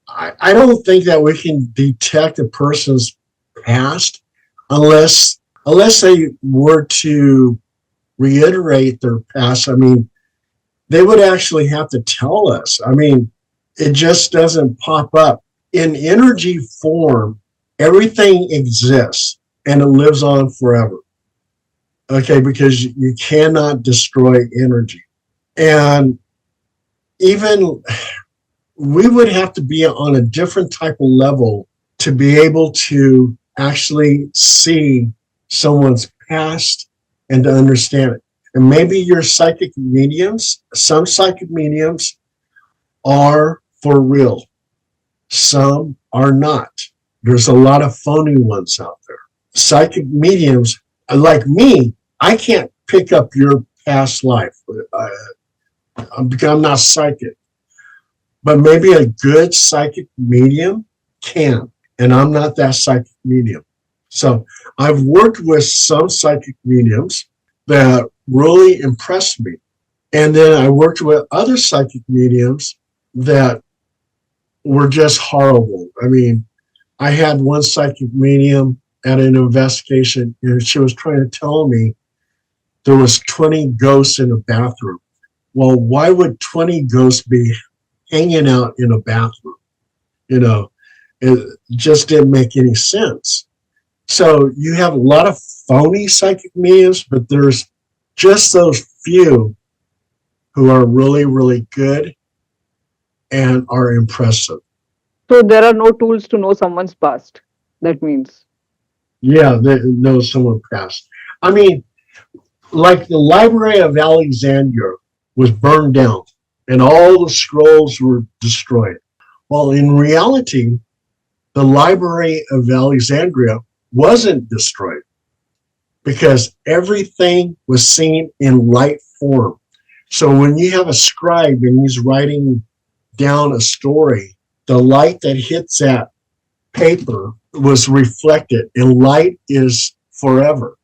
I don't think that we can detect a person's past unless they were to reiterate their past. I mean, they would actually have to tell us. I mean, it just doesn't pop up. In energy form, everything exists and it lives on forever. Okay, because you cannot destroy energy. And even we would have to be on a different type of level to be able to actually see someone's past and to understand it. And maybe your psychic mediums, some psychic mediums are for real. Some are not. There's a lot of phony ones out there. Psychic mediums, like me, I can't pick up your past life. I'm not psychic. But maybe a good psychic medium can. And I'm not that psychic medium. So I've worked with some psychic mediums that really impressed me. And then I worked with other psychic mediums that were just horrible. I mean, I had one psychic medium at an investigation, and she was trying to tell me there was 20 ghosts in a bathroom. Well, why would 20 ghosts be hanging out in a bathroom? You know, it just didn't make any sense. So you have a lot of phony psychic mediums, but there's just those few who are really, really good and are impressive. So there are no tools to know someone's past. That means. Yeah, they know someone passed. I mean, like the Library of Alexandria was burned down and all the scrolls were destroyed. Well, in reality, the Library of Alexandria wasn't destroyed because everything was seen in light form. So when you have a scribe and he's writing down a story, the light that hits that paper was reflected, and light is forever.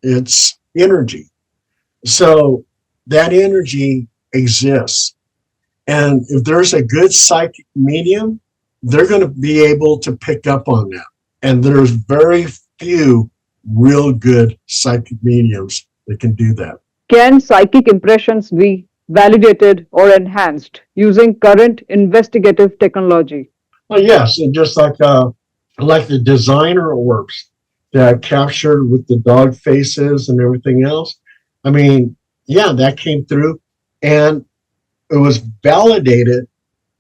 It's energy. So that energy exists. And if there's a good psychic medium, they're going to be able to pick up on that. And there's very few real good psychic mediums that can do that. Can psychic impressions be validated, or enhanced using current investigative technology. Well, yes, and just like the designer orbs that I captured with the dog faces and everything else. I mean, yeah, that came through, and it was validated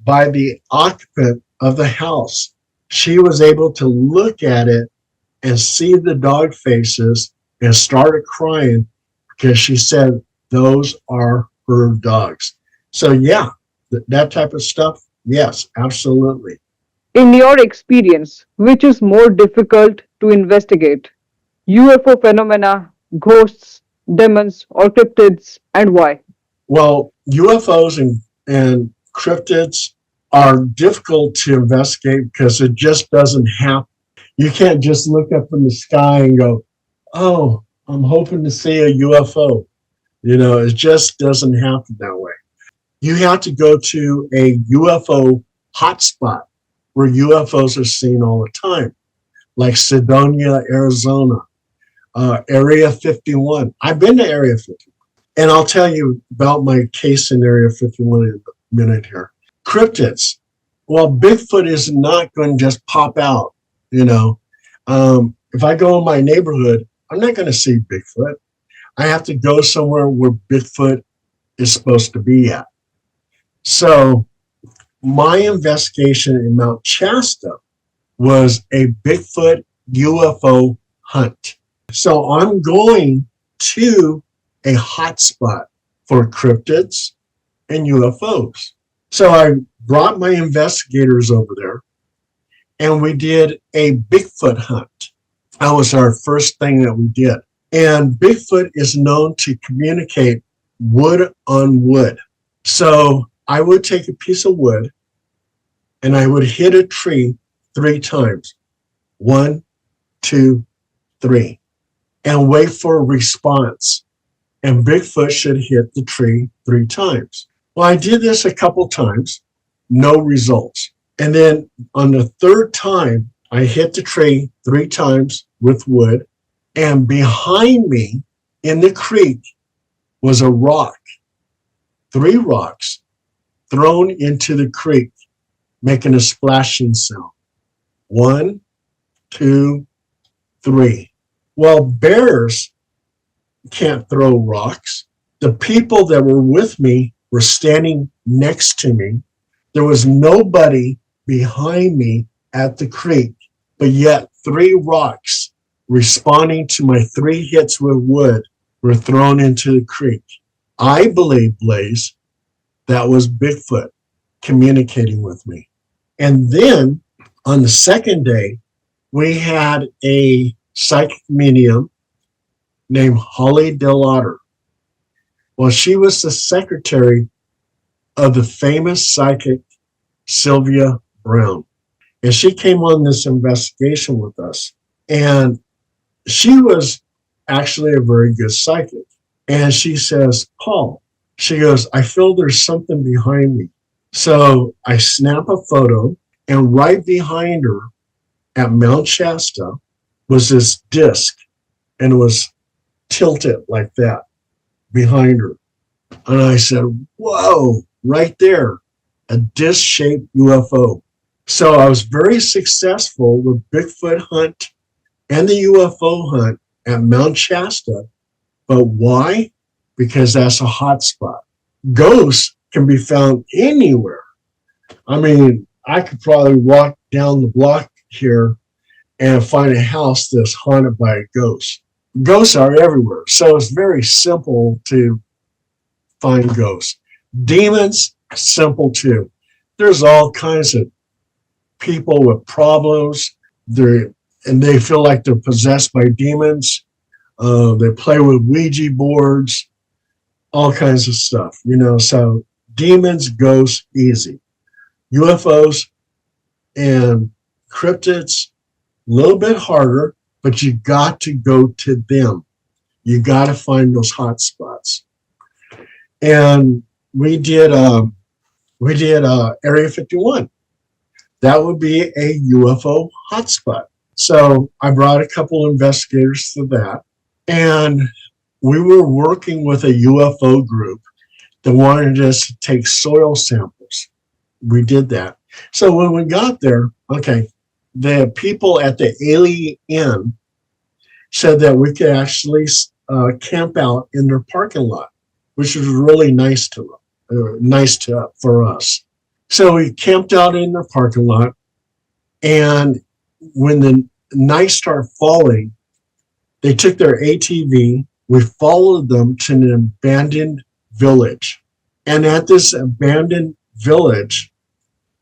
by the occupant of the house. She was able to look at it and see the dog faces and started crying because she said those are her dogs. So, yeah, that type of stuff, yes, absolutely. In your experience, which is more difficult to investigate? UFO phenomena, ghosts, demons, or cryptids, and why? Well, UFOs and cryptids are difficult to investigate because it just doesn't happen. You can't just look up in the sky and go, oh, I'm hoping to see a UFO. It just doesn't happen that way. You have to go to a UFO hotspot where UFOs are seen all the time, like Sedonia, Arizona, Area 51. I've been to Area 51. And I'll tell you about my case in Area 51 in a minute here. Cryptids. Well, Bigfoot is not going to just pop out, If I go in my neighborhood, I'm not going to see Bigfoot. I have to go somewhere where Bigfoot is supposed to be at. So my investigation in Mount Shasta was a Bigfoot UFO hunt. So I'm going to a hotspot for cryptids and UFOs. So I brought my investigators over there and we did a Bigfoot hunt. That was our first thing that we did. And Bigfoot is known to communicate wood on wood. So I would take a piece of wood and I would hit a tree 3 times. 1, 2, 3. And wait for a response. And Bigfoot should hit the tree 3 times. Well, I did this a couple times, no results. And then on the 3rd time, I hit the tree 3 times with wood. And behind me in the creek was a rock, 3 rocks thrown into the creek, making a splashing sound. 1, 2, 3. Well, bears can't throw rocks. The people that were with me were standing next to me. There was nobody behind me at the creek, but yet 3 rocks responding to my 3 hits with wood were thrown into the creek. I believe, Blaze, that was Bigfoot communicating with me. And then on the 2nd day, we had a psychic medium named Holly Delauder. Well, she was the secretary of the famous psychic Sylvia Brown. And she came on this investigation with us. And she was actually a very good psychic. And she says, Paul, she goes, I feel there's something behind me. So I snap a photo, and right behind her at Mount Shasta was this disc, and it was tilted like that behind her. And I said, whoa, right there, a disc-shaped UFO. So I was very successful with Bigfoot hunt and the UFO hunt at Mount Shasta. But why? Because that's a hot spot. Ghosts can be found anywhere. I mean, I could probably walk down the block here and find a house that's haunted by a ghost. Ghosts are everywhere, so it's very simple to find ghosts. Demons, simple too. There's all kinds of people with problems, and they feel like they're possessed by demons. They play with Ouija boards, all kinds of stuff, so demons, ghosts, easy. UFOs and cryptids, a little bit harder, but you got to go to them. You got to find those hot spots. And we did Area 51. That would be a UFO hotspot. So I brought a couple investigators to that, and we were working with a UFO group They wanted us to take soil samples. We did that. So when we got there, okay, the people at the Alien Inn said that we could actually camp out in their parking lot, which was really nice for us. So we camped out in their parking lot, and when the night started falling, they took their ATV. We followed them to an abandoned village. And at this abandoned village,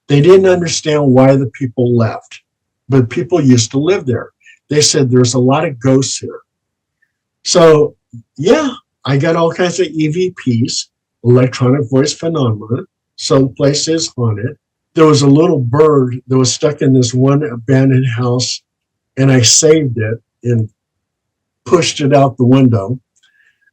they didn't understand why the people left, but people used to live there. They said there's a lot of ghosts here. So, yeah, I got all kinds of EVPs, electronic voice phenomena. Some place is haunted. There was a little bird that was stuck in this one abandoned house, and I saved it and pushed it out the window.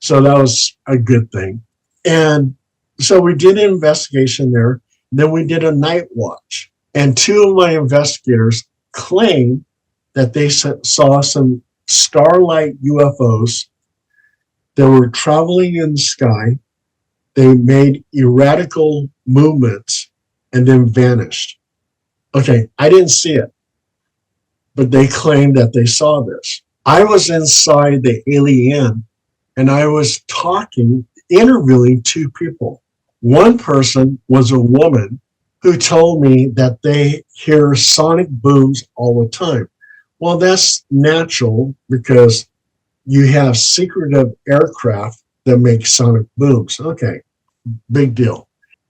So that was a good thing. And so we did an investigation there. Then we did a night watch. And two of my investigators claimed that they saw some starlight UFOs that were traveling in the sky. They made erratic movements and then vanished. Okay, I didn't see it, but they claimed that they saw this. I was inside the Alien, and I was interviewing two people. One person was a woman who told me that they hear sonic booms all the time. Well, that's natural because you have secretive aircraft that make sonic booms. Okay, big deal.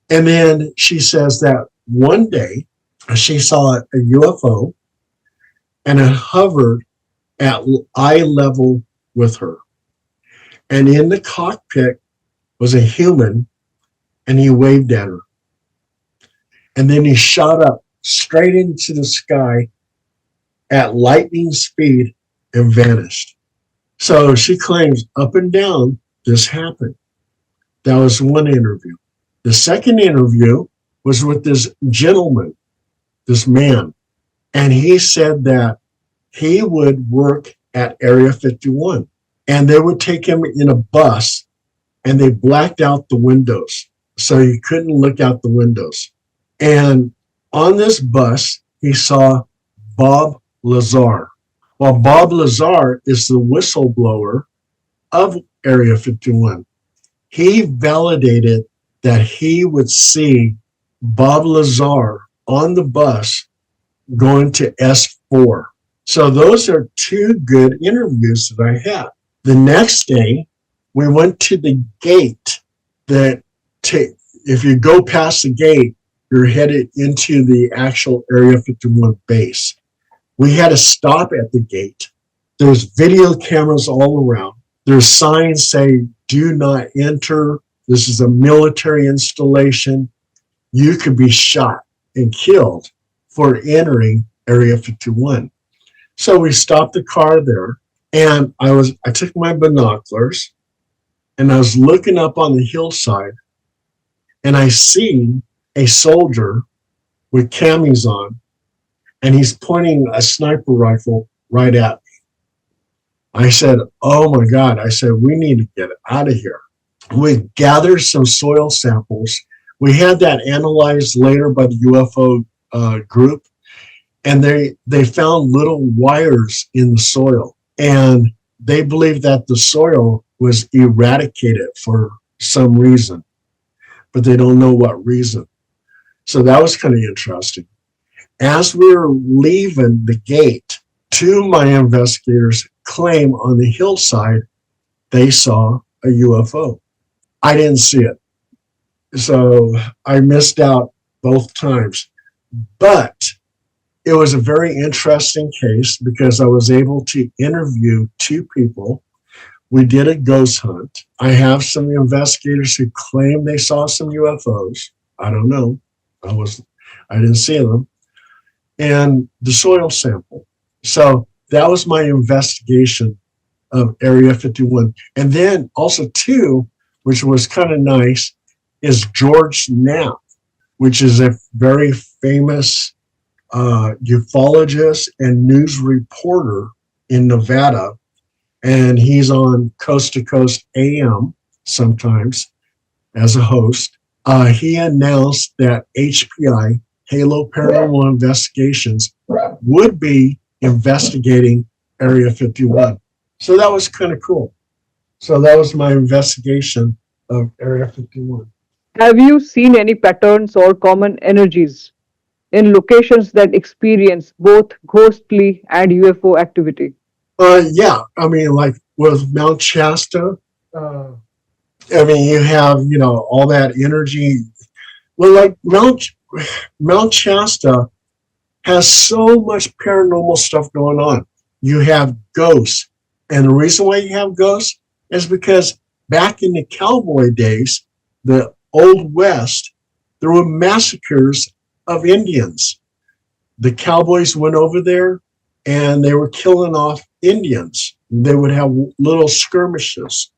And then she says that one day she saw a UFO and it hovered at eye level with her. And in the cockpit was a human, and he waved at her. And then he shot up straight into the sky at lightning speed and vanished. So she claims up and down this happened. That was one interview. The second interview was with this gentleman, this man, and he said that he would work at Area 51, and they would take him in a bus, and they blacked out the windows, so he couldn't look out the windows. And on this bus, he saw Bob Lazar. Well, Bob Lazar is the whistleblower of Area 51. He validated that he would see Bob Lazar on the bus going to S4. So those are two good interviews that I had. The next day, we went to the gate if you go past the gate, you're headed into the actual Area 51 base. We had to stop at the gate. There's video cameras all around. There's signs saying, do not enter. This is a military installation. You could be shot and killed for entering Area 51. So we stopped the car there, and I took my binoculars, and I was looking up on the hillside, and I see a soldier with camis on, and he's pointing a sniper rifle right at me. I said, oh my God. I said, we need to get out of here. We gathered some soil samples. We had that analyzed later by the UFO group, and they found little wires in the soil, and they believe that the soil was eradicated for some reason, but they don't know what reason. So that was kind of interesting. As we were leaving the gate, two of my investigators claim on the hillside they saw a UFO. I didn't see it, so I missed out both times. But it was a very interesting case because I was able to interview two people. We did a ghost hunt. I have some investigators who claim they saw some UFOs. I don't know. I didn't see them. And the soil sample. So that was my investigation of Area 51. And then also too, which was kind of nice, is George Knapp, which is a very famous ufologist and news reporter in Nevada. And he's on Coast to Coast AM sometimes. as a host. He announced that HPI, Halo Paranormal Investigations, would be investigating Area 51. So that was kind of cool. So that was my investigation of Area 51. Have you seen any patterns or common energies in locations that experience both ghostly and UFO activity? Yeah, I mean, like with Mount Shasta, uh, I mean, you have, all that energy. Well, like Mount Shasta has so much paranormal stuff going on. You have ghosts. And the reason why you have ghosts is because back in the cowboy days, the Old West, there were massacres of Indians. The cowboys went over there and they were killing off Indians. They would have little skirmishes.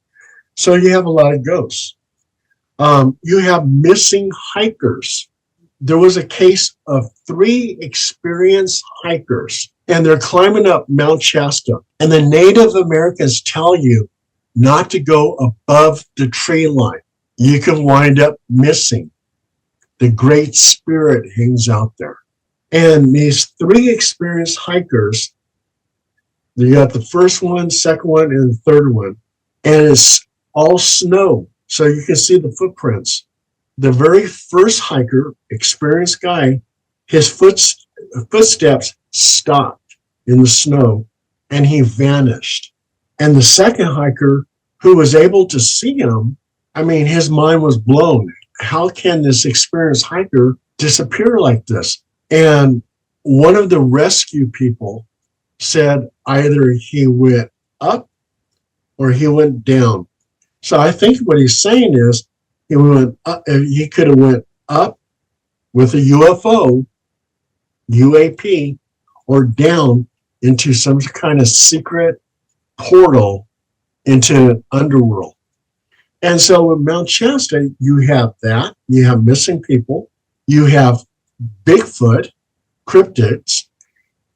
So you have a lot of ghosts. You have missing hikers. There was a case of 3 experienced hikers, and they're climbing up Mount Shasta. And the Native Americans tell you not to go above the tree line. You can wind up missing. The Great Spirit hangs out there. And these 3 experienced hikers, you got the first one, second one, and the third one, and it's all snow, so you can see the footprints. The very first hiker, experienced guy, his footsteps stopped in the snow, and he vanished. And the second hiker, who was able to see him, I mean, his mind was blown. How can this experienced hiker disappear like this? And one of the rescue people said either he went up or he went down. So I think what he's saying is he went up, he could have went up with a UFO, UAP, or down into some kind of secret portal into an underworld. And so with Mount Shasta, you have that. You have missing people. You have Bigfoot, cryptids.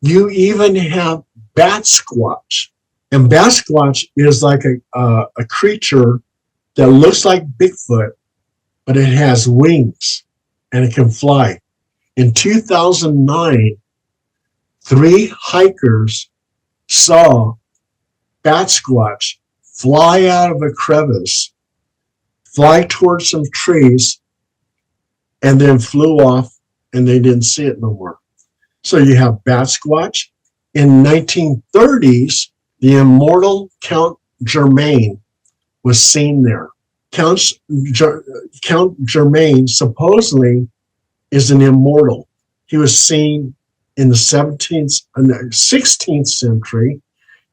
You even have Bat Squatch. And Bat Squatch is like a creature that looks like Bigfoot, but it has wings and it can fly. In 2009, 3 hikers saw Bat Squatch fly out of a crevice, fly towards some trees, and then flew off, and they didn't see it no more. So you have Bat Squatch. In 1930s, the immortal Count Germain was seen there. Count Germain supposedly is an immortal. He was seen in the 16th century.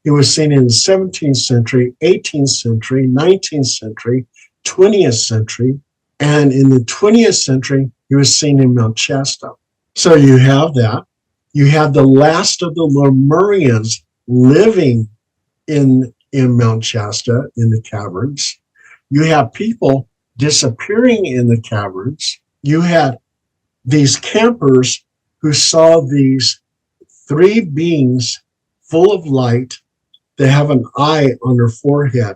He was seen in the 17th century, 18th century, 19th century, 20th century, and in the 20th century, he was seen in Mount Shasta. So you have that. You have the last of the Lemurians living in Mount Shasta, in the caverns. You have people disappearing in the caverns. You had these campers who saw these 3 beings full of light. They have an eye on their forehead,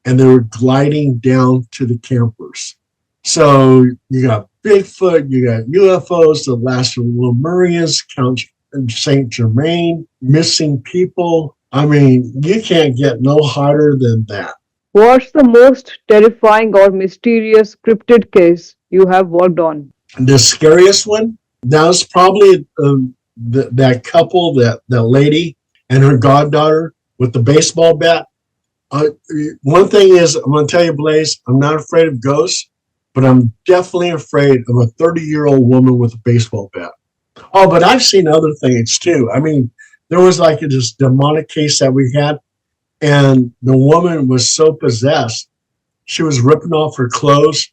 and they were gliding down to the campers. So you got Bigfoot, you got UFOs, the last of the Lemurians, Count Saint Germain, missing people. I mean, you can't get no hotter than that. What's the most terrifying or mysterious cryptid case you have worked on? The scariest one, that was probably that couple, that lady and her goddaughter with the baseball bat. One thing is, I'm going to tell you, Blaze, I'm not afraid of ghosts, but I'm definitely afraid of a 30-year-old woman with a baseball bat. Oh, but I've seen other things too. I mean, there was like this demonic case that we had, and the woman was so possessed, she was ripping off her clothes,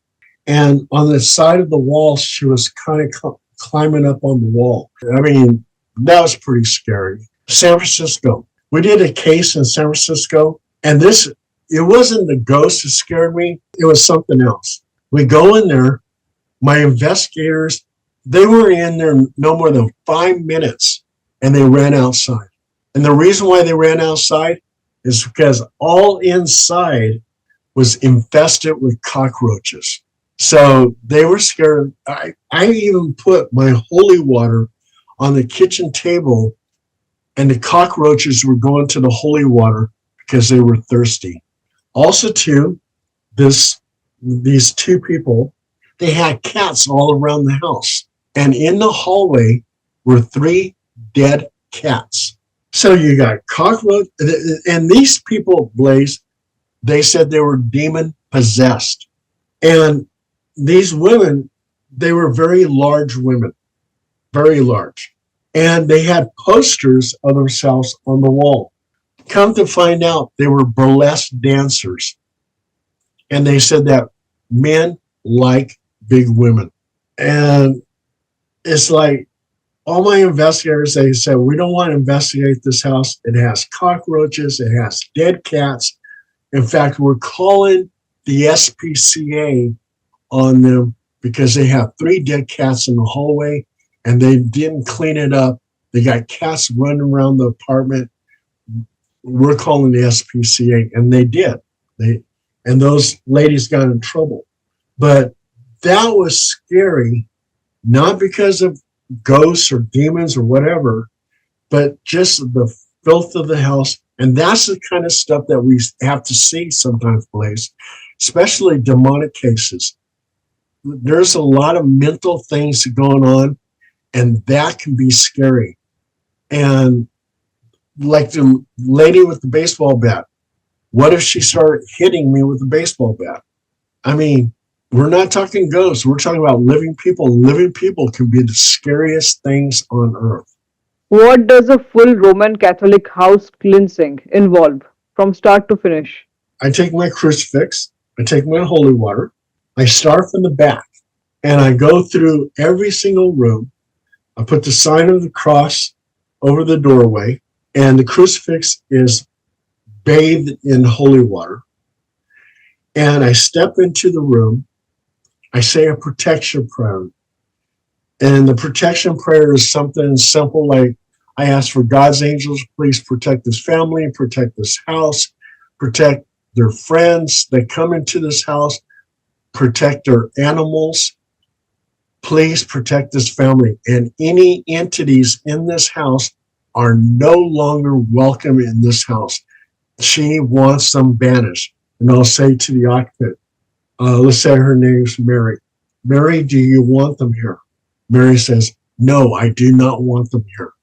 and on the side of the wall, she was kind of climbing up on the wall. I mean, that was pretty scary. San Francisco. We did a case in San Francisco, and it wasn't the ghost that scared me. It was something else. We go in there, my investigators, they were in there no more than 5 minutes, and they ran outside. And the reason why they ran outside is because all inside was infested with cockroaches. So they were scared. I even put my holy water on the kitchen table, and the cockroaches were going to the holy water because they were thirsty. Also, too, these two people, they had cats all around the house, and in the hallway were three dead cats. So you got cockroach, and these people, Blaze, they said they were demon possessed, and these women, they were very large women, very large, and they had posters of themselves on the wall. Come to find out, they were burlesque dancers, and they said that men like big women. And it's like all my investigators, they said, we don't want to investigate this house. It has cockroaches, it has dead cats. In fact, we're calling the SPCA on them because they have three dead cats in the hallway and they didn't clean it up. They got cats running around the apartment. We're calling the SPCA, and they did. And those ladies got in trouble. But that was scary, not because of ghosts or demons or whatever, but just the filth of the house. And that's the kind of stuff that we have to see sometimes, Blaze, especially demonic cases. There's a lot of mental things going on, and that can be scary. And like the lady with the baseball bat, what if she started hitting me with a baseball bat? I mean, we're not talking ghosts. We're talking about living people. Living people can be the scariest things on earth. What does a full Roman Catholic house cleansing involve from start to finish? I take my crucifix, I take my holy water, I start from the back, and I go through every single room. I put the sign of the cross over the doorway, and the crucifix is bathed in holy water. And I step into the room. I say a protection prayer. And the protection prayer is something simple like, I ask for God's angels, please protect this family, protect this house, protect their friends that come into this house, protect their animals. Please protect this family. And any entities in this house are no longer welcome in this house. She wants them banished. And I'll say to the occupant, let's say her name's Mary. Mary, do you want them here? Mary says, no, I do not want them here.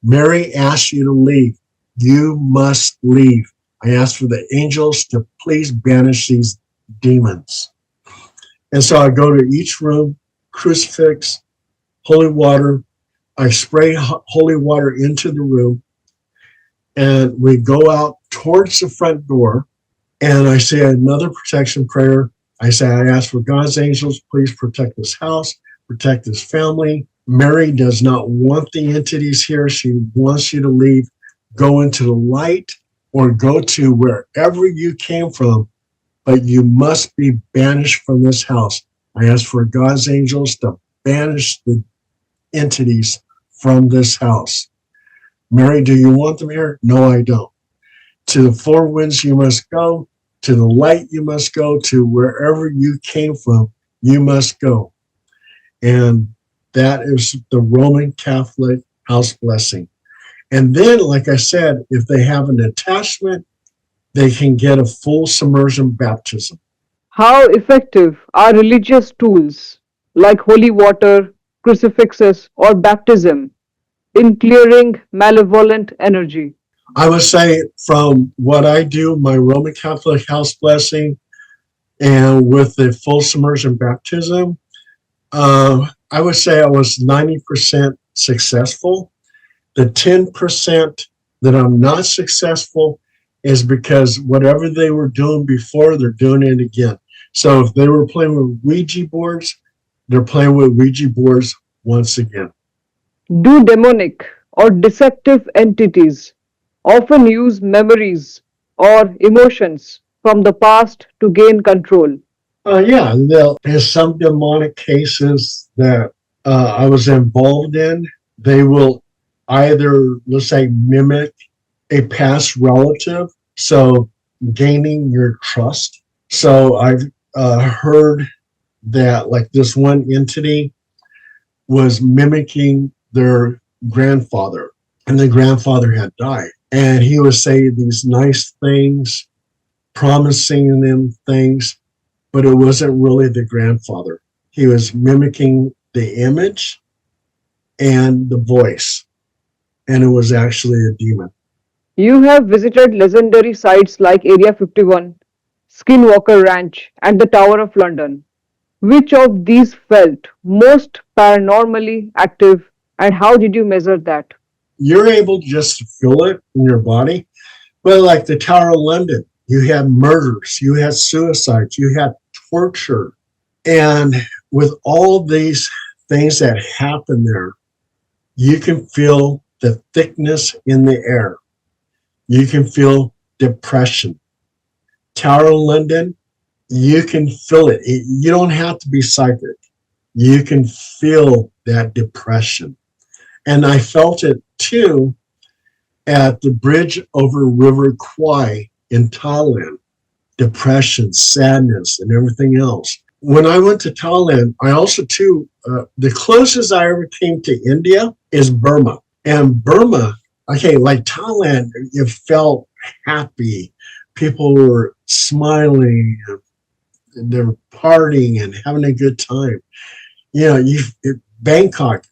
Mary asks you to leave. You must leave. I ask for the angels to please banish these demons. And so I go to each room, crucifix, holy water. I spray holy water into the room, and we go out towards the front door, and I say another protection prayer. I say, I ask for God's angels, please protect this house, protect this family. Mary does not want the entities here. She wants you to leave, go into the light, or go to wherever you came from, but you must be banished from this house. I ask for God's angels to banish the entities from this house. Mary, do you want them here? No, I don't. To the four winds you must go, to the light you must go, to wherever you came from, you must go. And that is the Roman Catholic house blessing. And then, like I said, if they have an attachment, they can get a full submersion baptism. How effective are religious tools like holy water, crucifixes, or baptism in clearing malevolent energy? I would say from what I do, my Roman Catholic house blessing and with the full submersion baptism, I would say I was 90% successful. The 10% that I'm not successful is because whatever they were doing before, they're doing it again. So if they were playing with Ouija boards, they're playing with Ouija boards once again. Do demonic or deceptive entities often use memories or emotions from the past to gain control? Yeah, there's some demonic cases that I was involved in. They will either, let's say, mimic a past relative, so gaining your trust. So I've heard that like this one entity was mimicking their grandfather, and the grandfather had died. And he would say these nice things, promising them things, but it wasn't really the grandfather. He was mimicking the image and the voice, and it was actually a demon. You have visited legendary sites like Area 51, Skinwalker Ranch, and the Tower of London. Which of these felt most paranormally active, and how did you measure that? You're able just to feel it in your body. But like the Tower of London, you had murders, you had suicides, you had torture. And with all these things that happen there, you can feel the thickness in the air. You can feel depression. Tower of London, you can feel it. You don't have to be psychic. You can feel that depression. And I felt it too at the bridge over River Kwai in Thailand. Depression, sadness, and everything else. When I went to Thailand, I also too, the closest I ever came to India is Burma. And Burma, okay, like Thailand, you felt happy. People were smiling, they were partying and having a good time. Bangkok,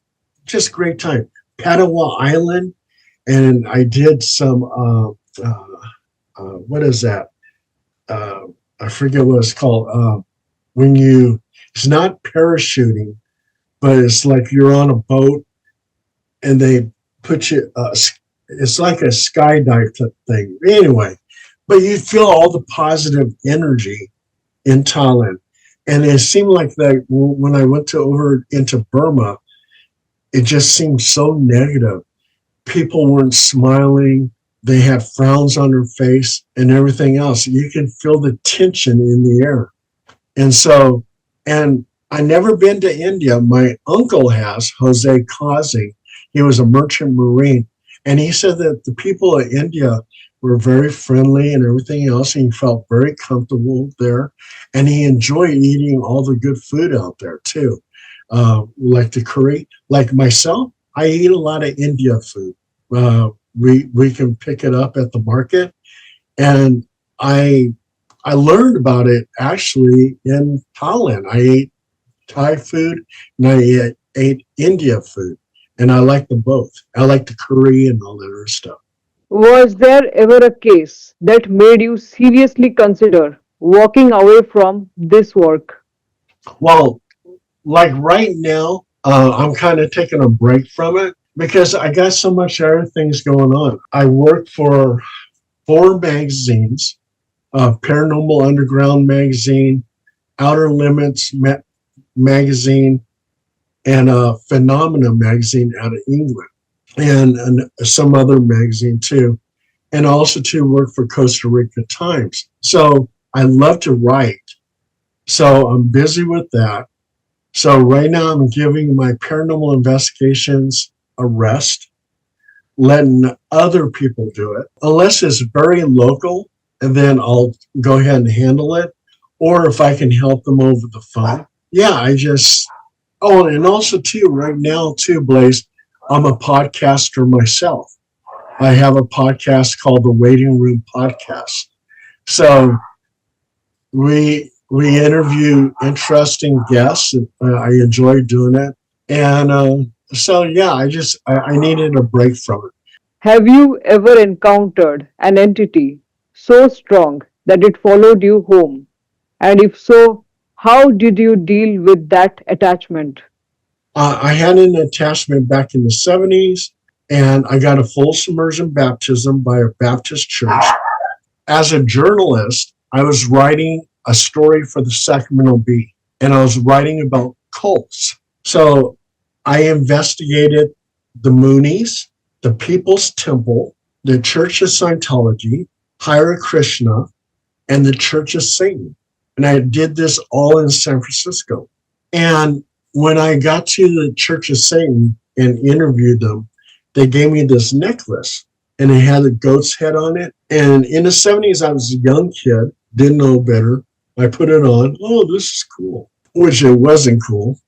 just great time. Padawa Island, and I did some, what is that? I forget what it's called. It's not parachuting, but it's like you're on a boat and they put you, it's like a skydive thing. Anyway, but you feel all the positive energy in Thailand. And it seemed like that when I went over into Burma, it just seemed so negative. People weren't smiling. They had frowns on their face and everything else. You can feel the tension in the air. And I never been to India. My uncle has, Jose Kazi. He was a merchant marine. And he said that the people of India were very friendly and everything else. And he felt very comfortable there. And he enjoyed eating all the good food out there too. Like the curry. Like myself, I eat a lot of India food. We can pick it up at the market. And I learned about it actually in Thailand. I ate Thai food and I ate India food. And I like them both. I like the curry and all that other stuff. Was there ever a case that made you seriously consider walking away from this work? Well, like right now, I'm kind of taking a break from it because I got so much other things going on. I work for 4 magazines, Paranormal Underground magazine, Outer Limits magazine, and Phenomena magazine out of England, and some other magazine too. And also to work for Costa Rica Times. So I love to write. So I'm busy with that. So right now I'm giving my paranormal investigations a rest, letting other people do it. Unless it's very local, and then I'll go ahead and handle it. Or if I can help them over the phone. Yeah, and also too, right now too, Blaze, I'm a podcaster myself. I have a podcast called the Waiting Room Podcast. So we interview interesting guests. I enjoy doing it. And so, yeah, I needed a break from it. Have you ever encountered an entity so strong that it followed you home? And if so, how did you deal with that attachment? I had an attachment back in the 70s, and I got a full submersion baptism by a Baptist church. As a journalist, I was writing a story for the Sacramento Bee, and I was writing about cults. So I investigated the Moonies, the People's Temple, the Church of Scientology, Hare Krishna, and the Church of Satan. And I did this all in San Francisco. And when I got to the Church of Satan and interviewed them, they gave me this necklace and it had a goat's head on it. And in the 70s, I was a young kid, didn't know better. I put it on. Oh, this is cool. which it wasn't cool,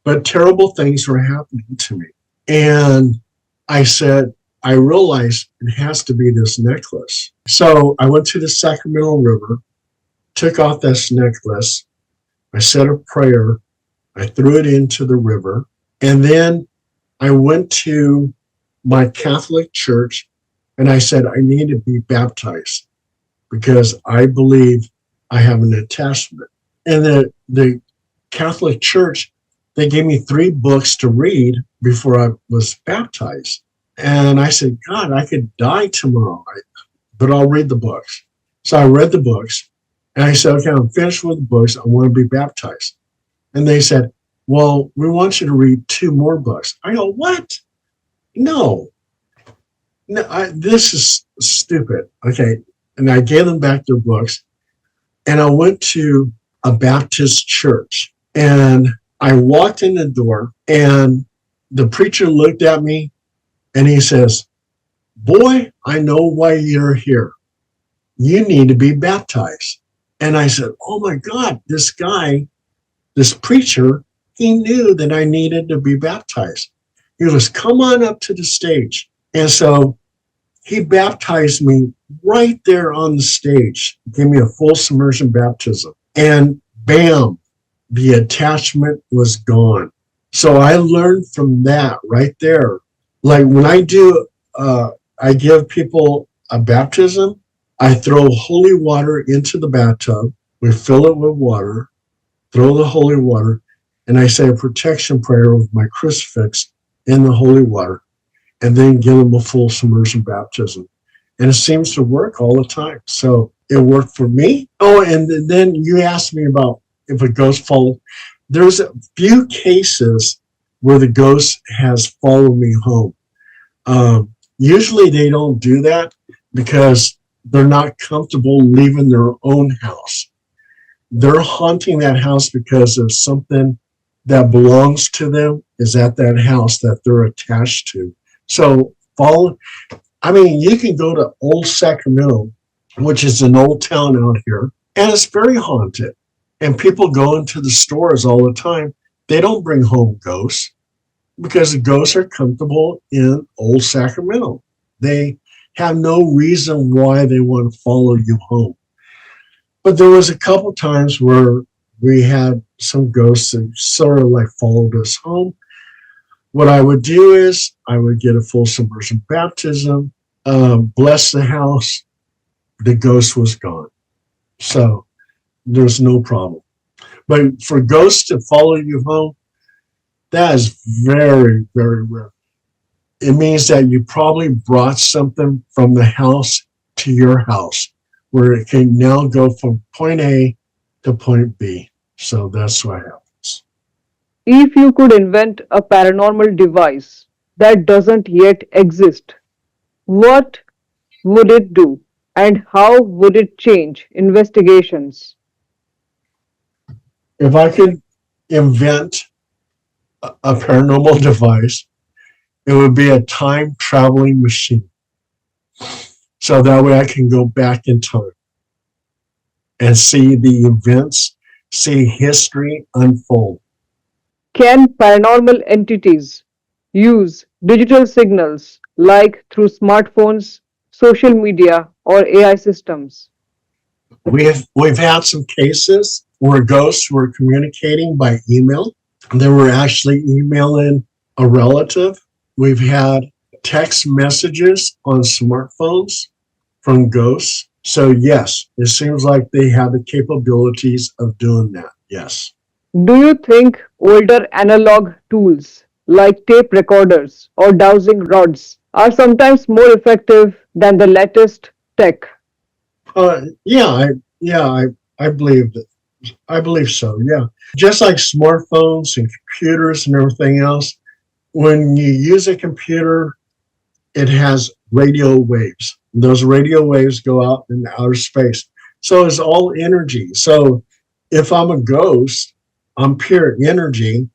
but terrible things were happening to me. And I said, I realized it has to be this necklace. So I went to the Sacramento River, took off this necklace. I said a prayer. I threw it into the river. And then I went to my Catholic church and I said, I need to be baptized because I believe I have an attachment. And the Catholic church, they gave me 3 books to read before I was baptized. And I said, God, I could die tomorrow, but I'll read the books. So I read the books and I said, okay, I'm finished with the books. I want to be baptized. And they said, well, we want you to read 2 more books. I go, what? No, this is stupid. Okay. And I gave them back their books and I went to a Baptist church and I walked in the door and the preacher looked at me and he says, boy, I know why you're here. You need to be baptized. And I said, oh my God, this guy, this preacher, he knew that I needed to be baptized. He goes, come on up to the stage. And so he baptized me right there on the stage, gave me a full submersion baptism. And bam, the attachment was gone. So I learned from that right there. Like when I do, I give people a baptism, I throw holy water into the bathtub. We fill it with water, throw the holy water, and I say a protection prayer with my crucifix in the holy water, and then give them a full submersion baptism. And it seems to work all the time. So it worked for me. Oh, and then you asked me about if a ghost followed. There's a few cases where the ghost has followed me home. Usually they don't do that because they're not comfortable leaving their own house. They're haunting that house because of something that belongs to them is at that house that they're attached to. So you can go to Old Sacramento, which is an old town out here, and it's very haunted. And people go into the stores all the time. They don't bring home ghosts because the ghosts are comfortable in Old Sacramento. They have no reason why they want to follow you home. But there was a couple times where we had some ghosts that sort of like followed us home. What I would do is I would get a full submersion baptism, bless the house. The ghost was gone. So there's no problem. But for ghosts to follow you home, that is very, very rare. It means that you probably brought something from the house to your house where it can now go from point A to point B. So that's what happens. If you could invent a paranormal device that doesn't yet exist, what would it do and how would it change investigations? If I could invent a paranormal device, it would be a time traveling machine. So that way I can go back in time and see the events, see history unfold. Can paranormal entities use digital signals like through smartphones, social media, or AI systems? We've had some cases where ghosts were communicating by email. They were actually emailing a relative. We've had text messages on smartphones from ghosts. So yes, it seems like they have the capabilities of doing that. Yes. Do you think older analog tools like tape recorders or dowsing rods are sometimes more effective than the latest tech? I believe that. I believe so. Yeah. Just like smartphones and computers and everything else, when you use a computer, it has radio waves. Those radio waves go out in outer space. So it's all energy. So if I'm a ghost, I'm pure energy.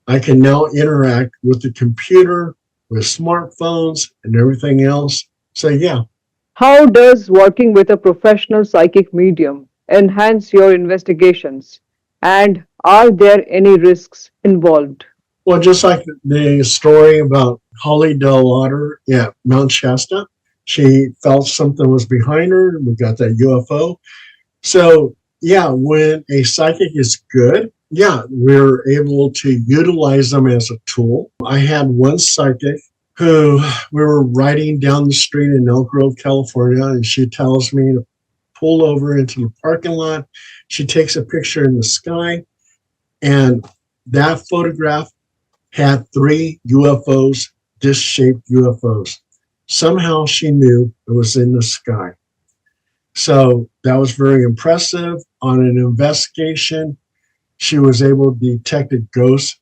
I can now interact with the computer, with smartphones and everything else. So yeah. How does working with a professional psychic medium enhance your investigations? And are there any risks involved? Well, just like the story about Holly Delwater at Mount Shasta, she felt something was behind her. We got that UFO. So, yeah, when a psychic is good, yeah, we're able to utilize them as a tool. I had one psychic who we were riding down the street in Elk Grove, California, and she tells me to pull over into the parking lot. She takes a picture in the sky, and that photograph had 3 UFOs, disc-shaped UFOs. Somehow she knew it was in the sky. So that was very impressive. On an investigation, she was able to detect a ghost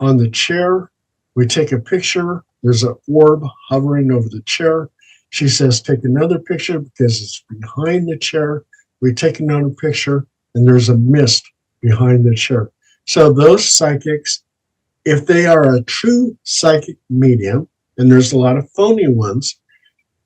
on the chair. We take a picture. There's an orb hovering over the chair. She says, take another picture because it's behind the chair. We take another picture, and there's a mist behind the chair. So those psychics, if they are a true psychic medium, and there's a lot of phony ones,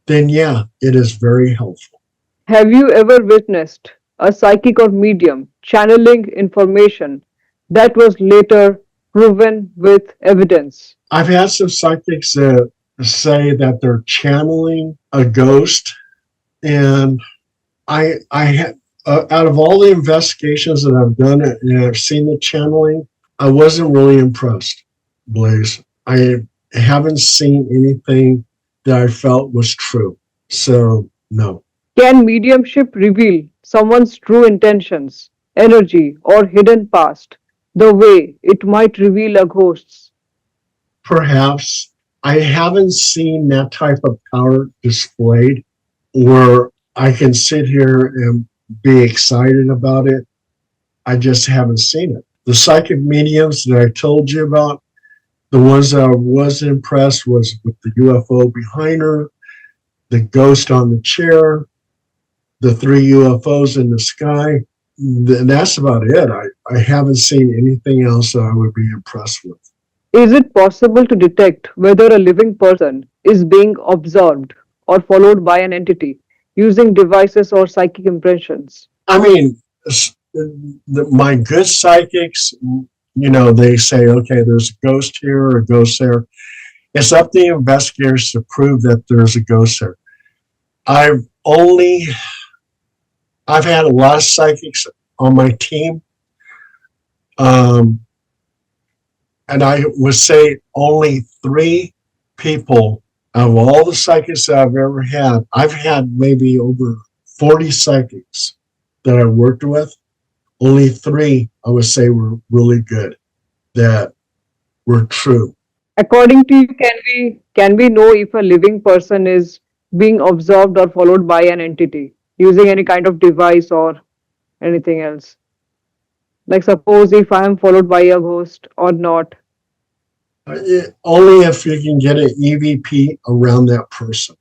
then yeah, it is very helpful. Have you ever witnessed a psychic or medium channeling information that was later proven with evidence? I've had some psychics say that they're channeling a ghost, and I had out of all the investigations that I've done and I've seen the channeling, I wasn't really impressed, Blaze. I haven't seen anything that I felt was true. So no. Can mediumship reveal someone's true intentions, energy, or hidden past the way it might reveal a ghost's? Perhaps I haven't seen that type of power displayed where I can sit here and be excited about it. I just haven't seen it. The psychic mediums that I told you about, the ones that I was impressed was with the UFO behind her, the ghost on the chair, the 3 UFOs in the sky. That's about it. I haven't seen anything else that I would be impressed with. Is it possible to detect whether a living person is being observed or followed by an entity using devices or psychic impressions? I mean, my good psychics, they say, okay, there's a ghost here or a ghost there. It's up to the investigators to prove that there's a ghost there. I've had a lot of psychics on my team. And I would say only 3 people out of all the psychics that I've ever had. I've had maybe over 40 psychics that I worked with. Only 3 I would say were really good, that were true. According to you, can we know if a living person is being observed or followed by an entity using any kind of device or anything else? Like suppose if I am followed by a ghost or not. Only if you can get an EVP around that person,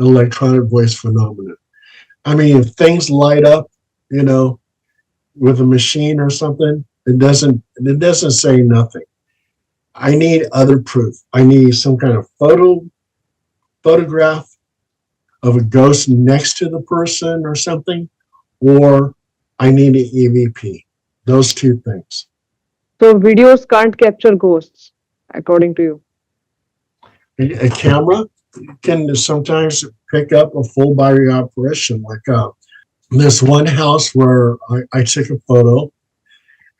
an electronic voice phenomenon. I mean, if things light up, with a machine or something, it doesn't say nothing. I need other proof. I need some kind of photograph of a ghost next to the person or something, or I need an EVP. Those 2 things. So videos can't capture ghosts, according to you. A camera can sometimes pick up a full body apparition. Like this one house where I took a photo,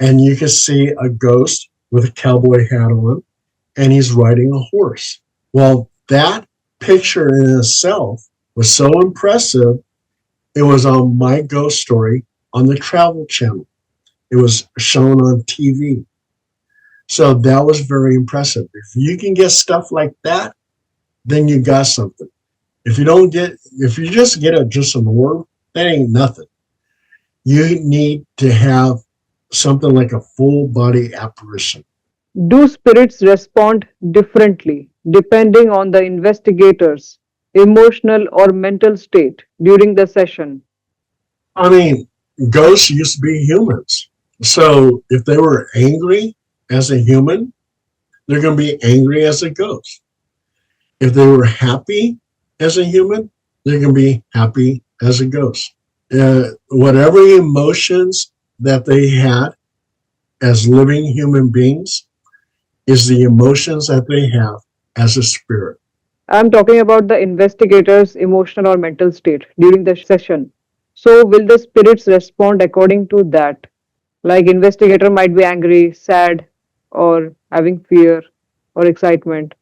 and you can see a ghost with a cowboy hat on, and he's riding a horse. Well, that picture in itself was so impressive. It was on My Ghost Story on the Travel Channel. It was shown on TV. So that was very impressive. If you can get stuff like that, then you got something. If you just get just an orb, that ain't nothing. You need to have something like a full body apparition. Do spirits respond differently depending on the investigator's emotional or mental state during the session? I mean, ghosts used to be humans. So if they were angry as a human, they're going to be angry as a ghost. If they were happy as a human, they're going to be happy as a ghost. Whatever emotions that they had as living human beings is the emotions that they have as a spirit. I'm talking about the investigator's emotional or mental state during the session. So, will the spirits respond according to that? Like, investigator might be angry, sad, or having fear or excitement.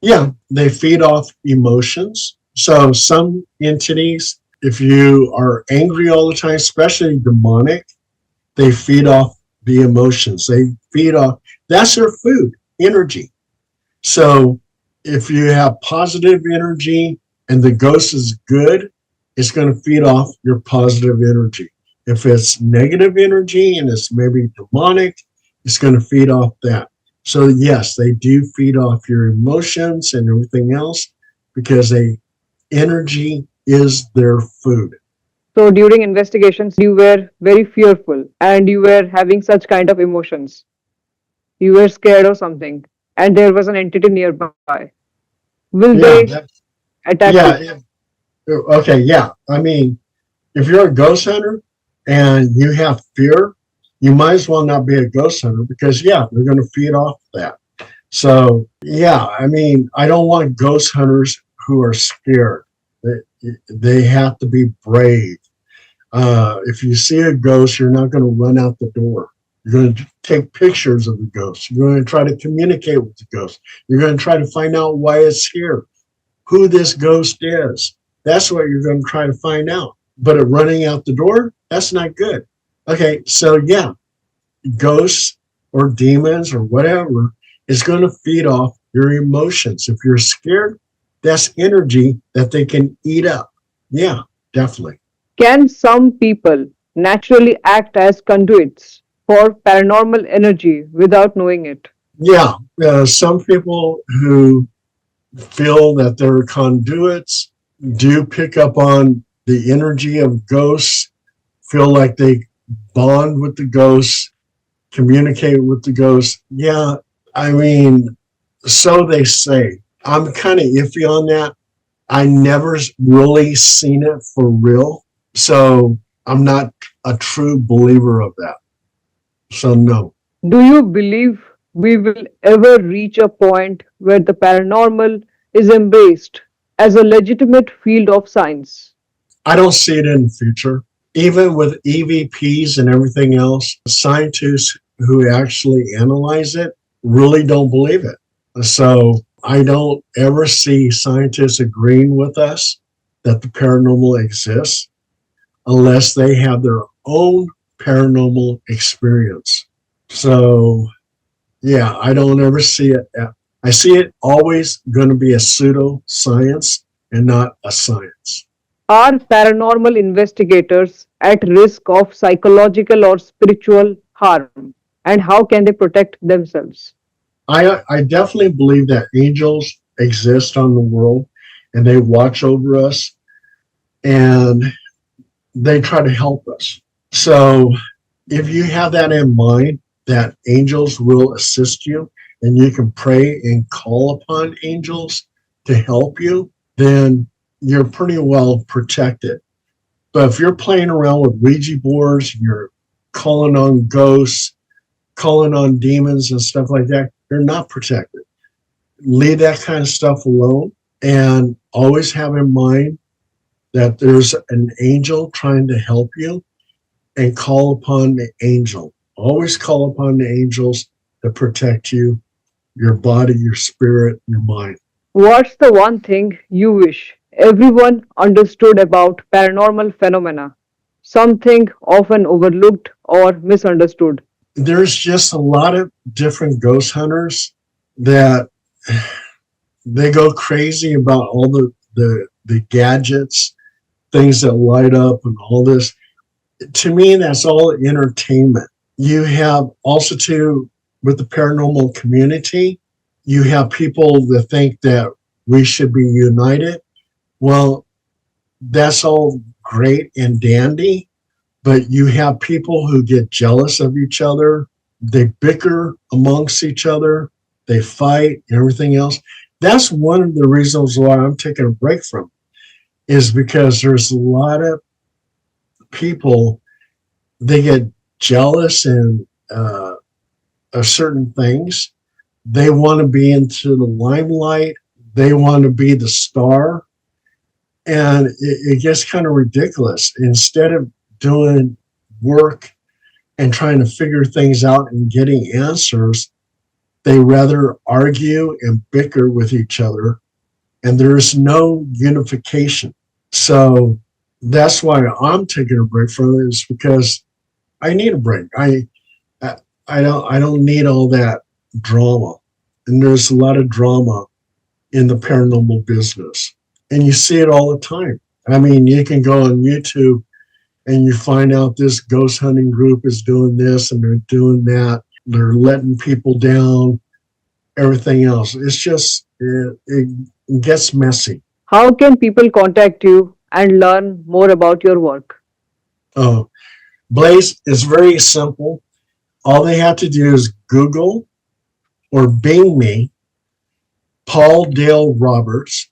Yeah, they feed off emotions. So some entities, if you are angry all the time, especially demonic, they feed off the emotions. They feed off, that's their food, energy. So if you have positive energy and the ghost is good, it's going to feed off your positive energy. If it's negative energy and it's maybe demonic, it's going to feed off that. So yes, they do feed off your emotions and everything else because energy is their food. So, during investigations, you were very fearful and you were having such kind of emotions. You were scared or something, and there was an entity nearby. Will they Yeah, attack you? yeah. Okay, yeah. I mean, if you're a ghost hunter and you have fear, you might as well not be a ghost hunter because, yeah, they're going to feed off that. So, yeah, I mean, I don't want ghost hunters who are scared. They have to be brave. If you see a ghost, you're not going to run out the door. You're going to take pictures of the ghost. You're going to try to communicate with the ghost. You're going to try to find out why it's here, who this ghost is. That's what you're going to try to find out. But running out the door, that's not good. Okay, so yeah, ghosts or demons or whatever is going to feed off your emotions. If you're scared, that's energy that they can eat up. Yeah, definitely. Can some people naturally act as conduits for paranormal energy without knowing it? Yeah, some people who feel that they're conduits do pick up on the energy of ghosts, feel like they bond with the ghosts, communicate with the ghosts. Yeah, I mean, so they say. I'm kind of iffy on that. I never really seen it for real. So I'm not a true believer of that. So no. Do you believe we will ever reach a point where the paranormal is embraced as a legitimate field of science? I don't see it in the future. Even with EVPs and everything else, scientists who actually analyze it really don't believe it. So I don't ever see scientists agreeing with us that the paranormal exists unless they have their own paranormal experience. So yeah, I don't ever see it. I see it always going to be a pseudo science and not a science. Are paranormal investigators at risk of psychological or spiritual harm? And how can they protect themselves? I definitely believe that angels exist on the world and they watch over us and they try to help us. So if you have that in mind, that angels will assist you and you can pray and call upon angels to help you, then you're pretty well protected. But if you're playing around with Ouija boards, you're calling on ghosts, calling on demons and stuff like that, you're not protected. Leave that kind of stuff alone and always have in mind that there's an angel trying to help you and call upon the angel. Always call upon the angels to protect you, your body, your spirit, your mind. What's the one thing you wish everyone understood about paranormal phenomena? Something often overlooked or misunderstood. There's just a lot of different ghost hunters that they go crazy about all the gadgets, things that light up and all this. To me, that's all entertainment. You have also too, with the paranormal community, you have people that think that we should be united. Well, that's all great and dandy, but you have people who get jealous of each other. They bicker amongst each other. They fight and everything else. That's one of the reasons why I'm taking a break from it, is because there's a lot of people, they get jealous and of certain things. They want to be into the limelight. They want to be the star. And it gets kind of ridiculous. Instead of doing work and trying to figure things out and getting answers, they rather argue and bicker with each other, and there's no unification. So that's why I'm taking a break from it, is because I need a break. I don't need all that drama, and there's a lot of drama in the paranormal business, and you see it all the time. I mean, you can go on YouTube and you find out this ghost hunting group is doing this and they're doing that. They're letting people down, everything else. It's just, it gets messy. How can people contact you and learn more about your work? Oh, Blaze is very simple. All they have to do is Google or Bing me, Paul Dale Roberts,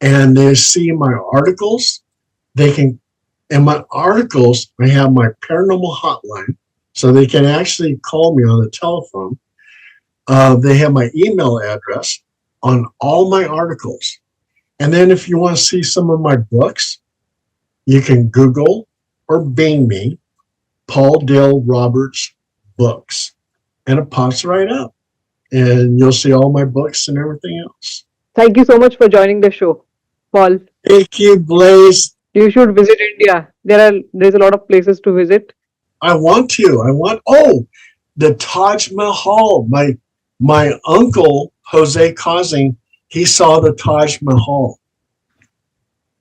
and they see my articles. They can, in my articles, I have my paranormal hotline, so they can actually call me on the telephone. They have my email address on all my articles. And then if you want to see some of my books, you can Google or Bing me, Paul Dale Roberts books, and it pops right up. And you'll see all my books and everything else. Thank you so much for joining the show, Paul. Thank you, Blaze. You should visit India. There's a lot of places to visit. I want, the Taj Mahal. My uncle, Jose Causing, he saw the Taj Mahal.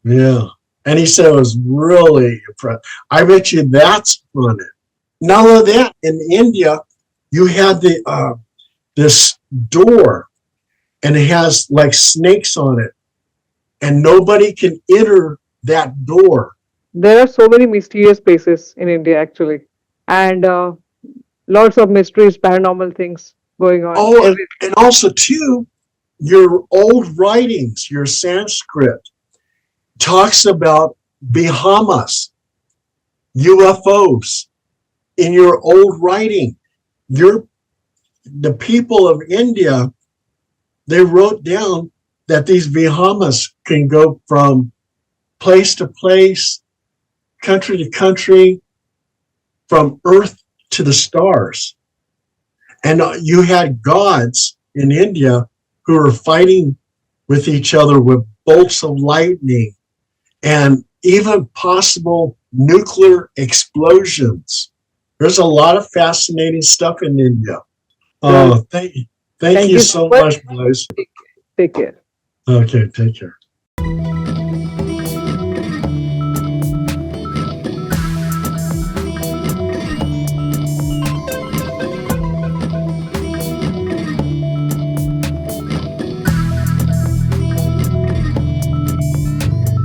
Yeah. And he said it was really impressive. I bet you that's on it. Not only that, in India, you had this door, and it has like snakes on it, and nobody can enter that door. There are so many mysterious places in India, actually, and lots of mysteries, paranormal things going on. Oh, and also too, your old writings, your Sanskrit talks about Bahamas, UFOs in your old writing. The people of India, they wrote down that these Bahamas can go from place to place, country to country, from Earth to the stars. And you had gods in India who were fighting with each other with bolts of lightning and even possible nuclear explosions. There's a lot of fascinating stuff in India. Thank you so much, guys. Take care. Okay, take care.